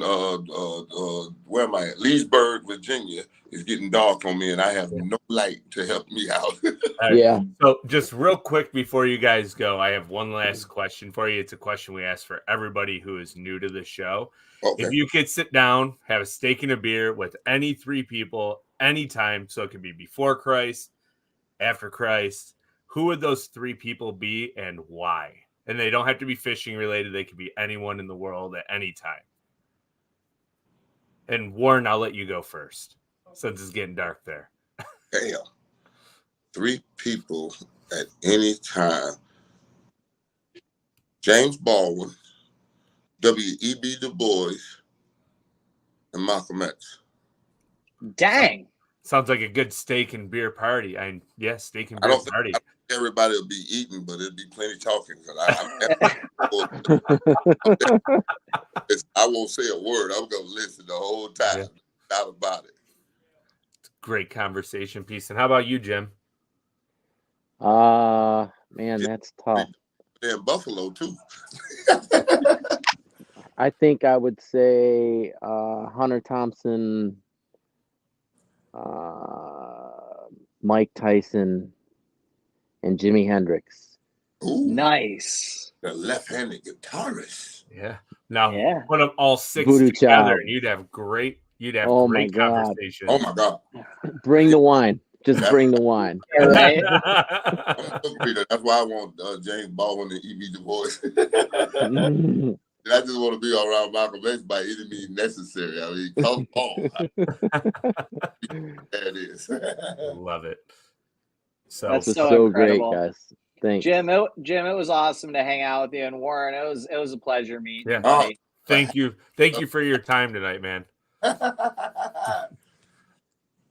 where am I at? Leesburg, Virginia is getting dark on me, and I have no light to help me out. Right. Yeah. So just real quick before you guys go, I have one last question for you. It's a question we ask for everybody who is new to the show. Okay. If you could sit down, have a steak and a beer with any three people anytime, so it could be before Christ, after Christ, who would those three people be and why? And they don't have to be fishing related. They could be anyone in the world at any time. And Warren, I'll let you go first since it's getting dark there. Damn. Three people at any time. James Baldwin, W.E.B. Du Bois, and Malcolm X. Dang. Sounds like a good steak and beer party. Steak and I beer don't think party. everybody will be eating, but it'll be plenty talking. I won't say a word. I'm going to listen the whole time. Yeah. Not about it. Great conversation piece. And how about you, Jim? Man, that's tough. They're in Buffalo too. I think I would say Hunter Thompson, Mike Tyson, and Jimi Hendrix. Ooh, Nice. the left-handed guitarist. Yeah. Now put them all six Voodoo together, Child. and you'd have great Oh my great God. conversation. Oh my God. Bring the wine. Just bring the wine. Right? That's why I want James Baldwin and E.B. Du Bois. And I just want to be around Malcolm X by any means necessary. I mean, come on. There it is. Love it. So That's This was so so incredible. great, guys. Thanks. Jim, it was awesome to hang out with you, and Warren, it was a pleasure meeting you, buddy. Thank you for your time tonight, man.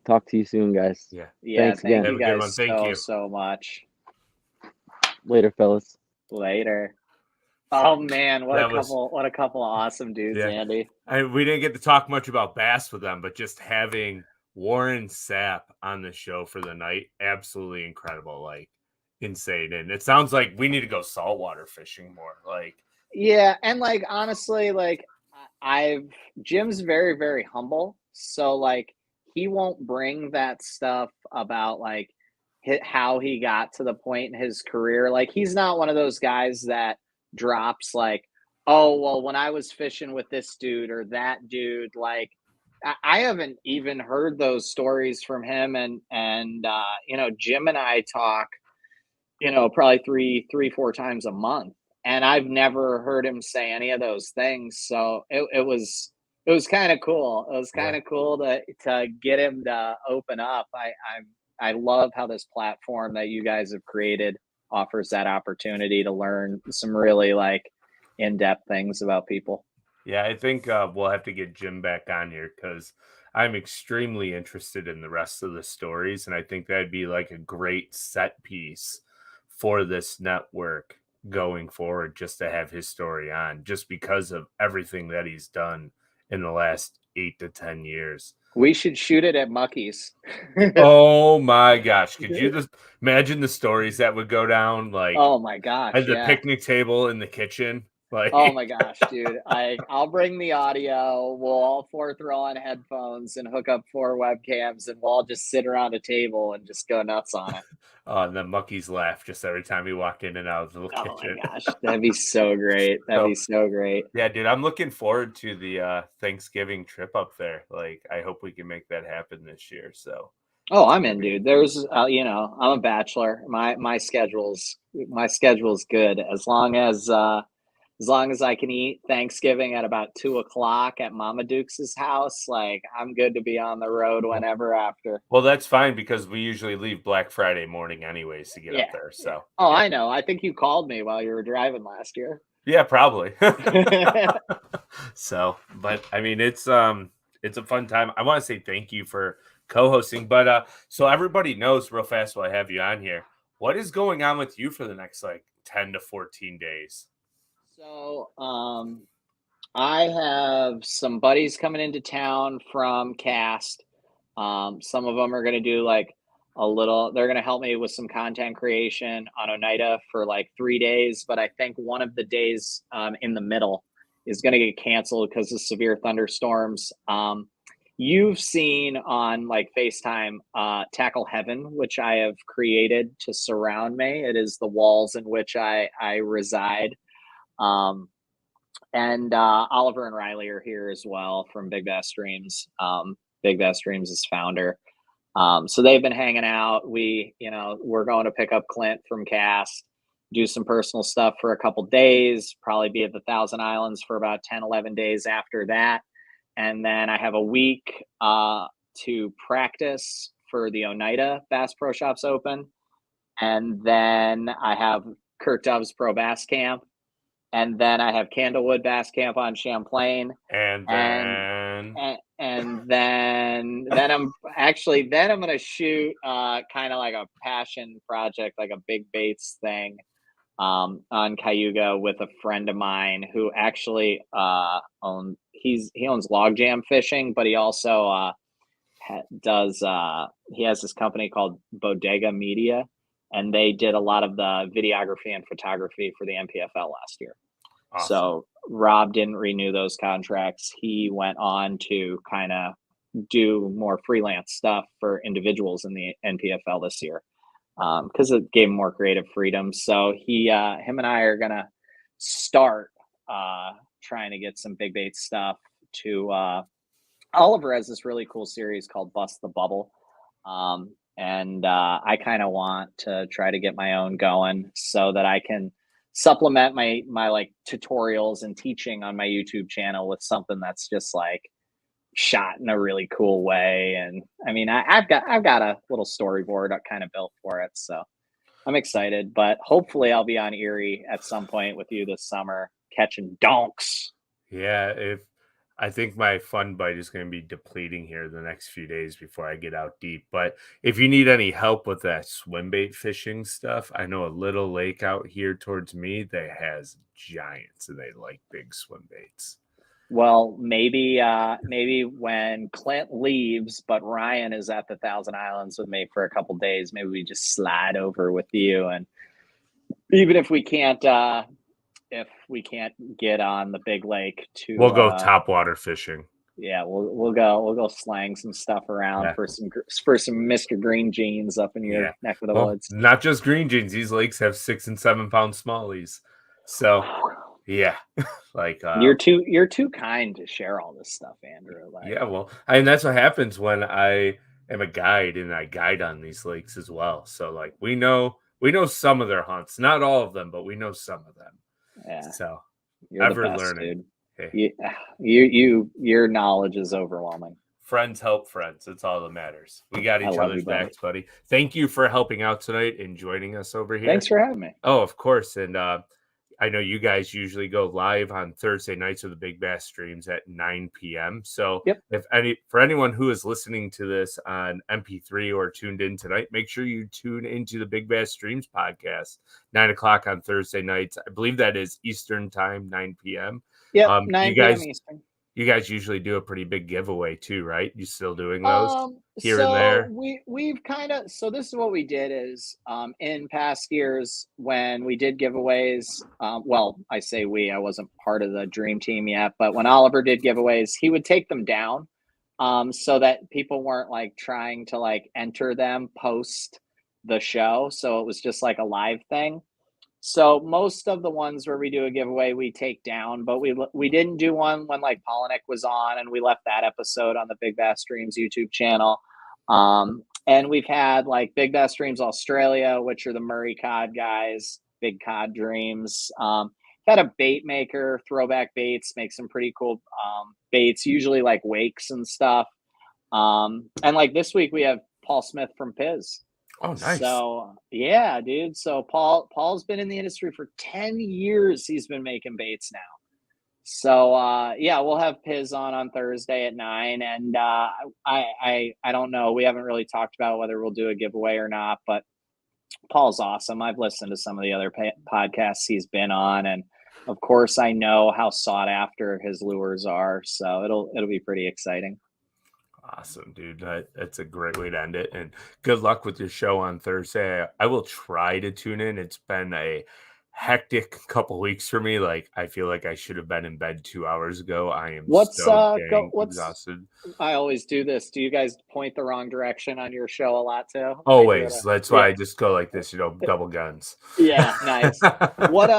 Talk to you soon, guys. Yeah. Thanks again. Thank you Have a good guys one. Thank you. so much. Later, fellas. Later. Oh man, what That a couple of awesome dudes, Yeah. Andy. We didn't get to talk much about bass with them, but just having Warren Sapp on the show for the night, absolutely incredible, like insane. And it sounds like we need to go saltwater fishing more. Like, yeah, and like honestly, like Jim's very, very humble. So like he won't bring that stuff about like how he got to the point in his career. Like he's not one of those guys that drops like, oh well, when I was fishing with this dude or that dude, like I haven't even heard those stories from him. And Jim and I talk, probably 4 times a month, and I've never heard him say any of those things. So it was kind of cool. It was kind of cool to get him to open up. I love how this platform that you guys have created offers that opportunity to learn some really like in-depth things about people. Yeah, I think we'll have to get Jim back on here because I'm extremely interested in the rest of the stories. And I think that'd be like a great set piece for this network going forward, just to have his story on, just because of everything that he's done in the last 8 to 10 years. We should shoot it at Mucky's. Oh my gosh. Could you just imagine the stories that would go down? Like, oh my gosh. at the picnic table in the kitchen. Like, oh my gosh, dude. I'll bring the audio. We'll all 4 throw on headphones and hook up 4 webcams, and we'll all just sit around a table and just go nuts on it. Oh, and then Mucky's laugh just every time he walked in and out of the little kitchen. Oh my gosh, that'd be so great. That'd be so great. Yeah, dude, I'm looking forward to the Thanksgiving trip up there. Like, I hope we can make that happen this year. So. Oh, I'm in, dude. There's, I'm a bachelor. My schedule's good as long as I can eat Thanksgiving at about 2:00 at Mama Dukes' house. Like, I'm good to be on the road whenever after. Well, that's fine because we usually leave Black Friday morning anyways to get up there. So. Oh, yeah. I know. I think you called me while you were driving last year. Yeah, probably. So, but I mean, it's a fun time. I want to say thank you for co-hosting, but so everybody knows real fast while I have you on here, what is going on with you for the next like 10 to 14 days? So I have some buddies coming into town from Cast. Some of them are going to do like they're going to help me with some content creation on Oneida for like 3 days. But I think one of the days in the middle is going to get canceled because of severe thunderstorms. You've seen on like FaceTime Tackle Heaven, which I have created to surround me. It is the walls in which I reside. And Oliver and Riley are here as well from Big Bass Streams. Big Bass Streams is founder. So they've been hanging out. We're going to pick up Clint from Cast, do some personal stuff for a couple days, probably be at the Thousand Islands for about 10, 11 days after that. And then I have a week to practice for the Oneida Bass Pro Shops Open. And then I have Kurt Dove's Pro Bass Camp. And then I have Candlewood Bass Camp on Champlain. And then I'm going to shoot kind of like a passion project, like a big baits thing on Cayuga with a friend of mine who actually owns log jam fishing, but he also he has this company called Bodega Media, and they did a lot of the videography and photography for the NPFL last year. Awesome. So Rob didn't renew those contracts. He went on to kind of do more freelance stuff for individuals in the NPFL this year because it gave him more creative freedom. So him and I are going to start trying to get some big bait stuff to Oliver has this really cool series called Bust the Bubble. And I kind of want to try to get my own going so that I can supplement my like tutorials and teaching on my YouTube channel with something that's just like shot in a really cool way. And I mean, I've got a little storyboard kind of built for it. So I'm excited, but hopefully I'll be on Erie at some point with you this summer catching donks. Yeah. I think my fun bite is going to be depleting here the next few days before I get out deep. But if you need any help with that swim bait fishing stuff, I know a little lake out here towards me that has giants and they like big swim baits. Well, maybe when Clint leaves, but Ryan is at the Thousand Islands with me for a couple days, maybe we just slide over with you. And even if we can't get on the big lake we'll go topwater fishing. Yeah, we'll go slang some stuff around for some Mr. Green Jeans up in your neck of the woods. Not just green jeans; these lakes have 6 and 7 pound smallies. So, yeah, like you're too kind to share all this stuff, Andrew. And that's what happens when I am a guide and I guide on these lakes as well. So, like we know some of their hunts, not all of them, but we know some of them. Yeah. So you're ever the best, learning. Dude. Hey. Your knowledge is overwhelming. Friends help friends. That's all that matters. We got each other's backs, buddy. Thank you for helping out tonight and joining us over here. Thanks for having me. Oh, of course. And I know you guys usually go live on Thursday nights with the Big Bass Streams at 9 p.m. So for anyone who is listening to this on MP3 or tuned in tonight, make sure you tune into the Big Bass Streams podcast, 9 o'clock on Thursday nights. I believe that is Eastern time, 9 p.m. Yep, 9 p.m. Eastern. You guys usually do a pretty big giveaway too, right? You still doing those here and there? We've kind of, so this is what we did is in past years when we did giveaways, well, I say I wasn't part of the dream team yet, but when Oliver did giveaways, he would take them down so that people weren't like trying to like enter them post the show. So it was just like a live thing. So most of the ones where we do a giveaway, we take down, but we didn't do one when like Polinick was on, and we left that episode on the Big Bass Streams YouTube channel. And we've had like Big Bass Streams Australia, which are the Murray Cod guys, Big Cod Dreams. Had a bait maker, Throwback Baits, make some pretty cool baits, usually like wakes and stuff. And like this week we have Paul Smith from Piz. Oh, nice. So, yeah, dude. So Paul's been in the industry for 10 years. He's been making baits now. So, we'll have Piz on Thursday at 9. And I don't know. We haven't really talked about whether we'll do a giveaway or not, but Paul's awesome. I've listened to some of the other podcasts he's been on. And, of course, I know how sought after his lures are. So it'll be pretty exciting. Awesome, dude. That's a great way to end it. And good luck with your show on Thursday. I will try to tune in. It's been a hectic couple weeks for me. Like, I feel like I should have been in bed 2 hours ago. I am What's so dang exhausted. I always do this. Do you guys point the wrong direction on your show a lot too? Always. That's why I just go like this, double guns. Yeah, nice. What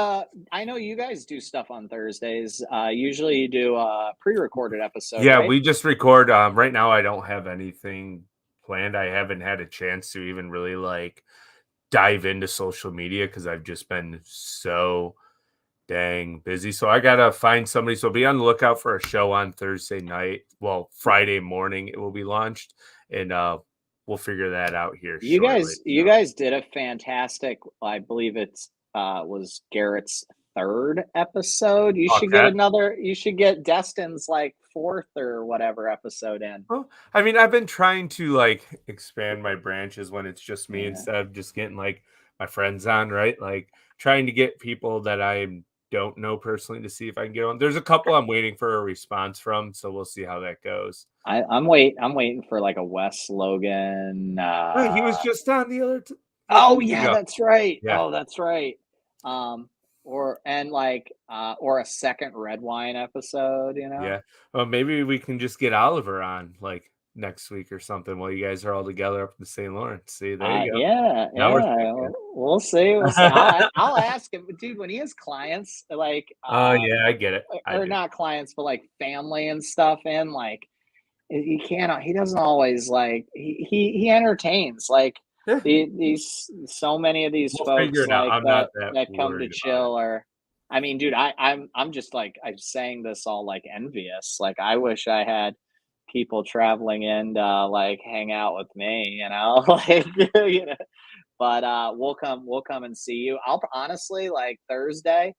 I know you guys do stuff on Thursdays. Usually you do a pre-recorded episode, Yeah, right? we just record. Right now I don't have anything planned. I haven't had a chance to even really like dive into social media because I've just been so dang busy. So I gotta find somebody. So be on the lookout for a show on Thursday night. Well, Friday morning it will be launched, and we'll figure that out here. You shortly. guys did a fantastic. I believe it's was Garrett's 3rd episode. You should get another. You should get Destin's like 4th or whatever episode in. Well, I mean, I've been trying to like expand my branches when it's just me instead of just getting like my friends on, right? Like trying to get people that I don't know personally to see if I can get on. There's a couple I'm waiting for a response from, so we'll see how that goes. I'm waiting for like a Wes Logan. Wait, he was just on the other. Oh yeah, that's right. Yeah. Oh, that's right. Or a second red wine episode, Yeah. Well, maybe we can just get Oliver on like next week or something while you guys are all together up in St. Lawrence. See, there you go. Yeah. We'll see. I'll ask him, dude, when he has clients, like yeah, I get it. Or not clients, but like family and stuff in, like he doesn't always like he entertains like these so many of these folks like that come to chill. Or I mean, dude, I'm just like, I'm saying this all like envious. Like I wish I had people traveling in to like hang out with me, like but we'll come and see you. I'll honestly, like, Thursday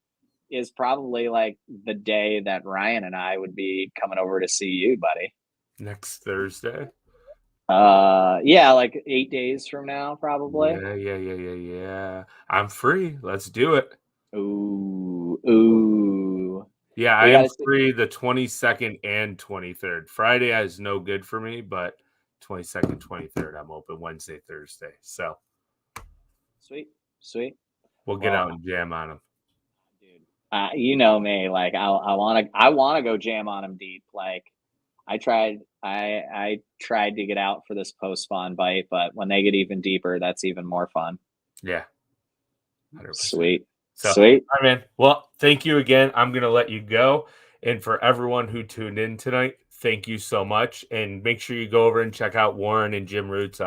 is probably like the day that Ryan and I would be coming over to see you, buddy. Next Thursday? Yeah, like 8 days from now, probably. Yeah. I'm free. Let's do it. Ooh. Yeah, I am free the 22nd and 23rd. Friday is no good for me, but 22nd, 23rd, I'm open Wednesday, Thursday. So sweet. We'll get out and jam on them. Dude, you know me, like I want to go jam on them deep. Like I tried to get out for this post-spawn bite, but when they get even deeper, that's even more fun. Yeah. 100%. Sweet. So, sweet. All right, man. Well, thank you again. I'm going to let you go. And for everyone who tuned in tonight, thank you so much. And make sure you go over and check out Warren and Jim Root's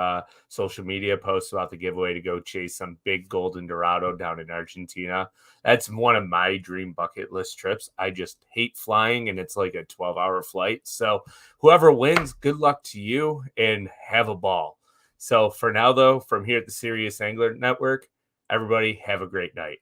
social media posts about the giveaway to go chase some big golden Dorado down in Argentina. That's one of my dream bucket list trips. I just hate flying, and it's like a 12-hour flight. So whoever wins, good luck to you and have a ball. So for now, though, from here at the Serious Angler Network, everybody have a great night.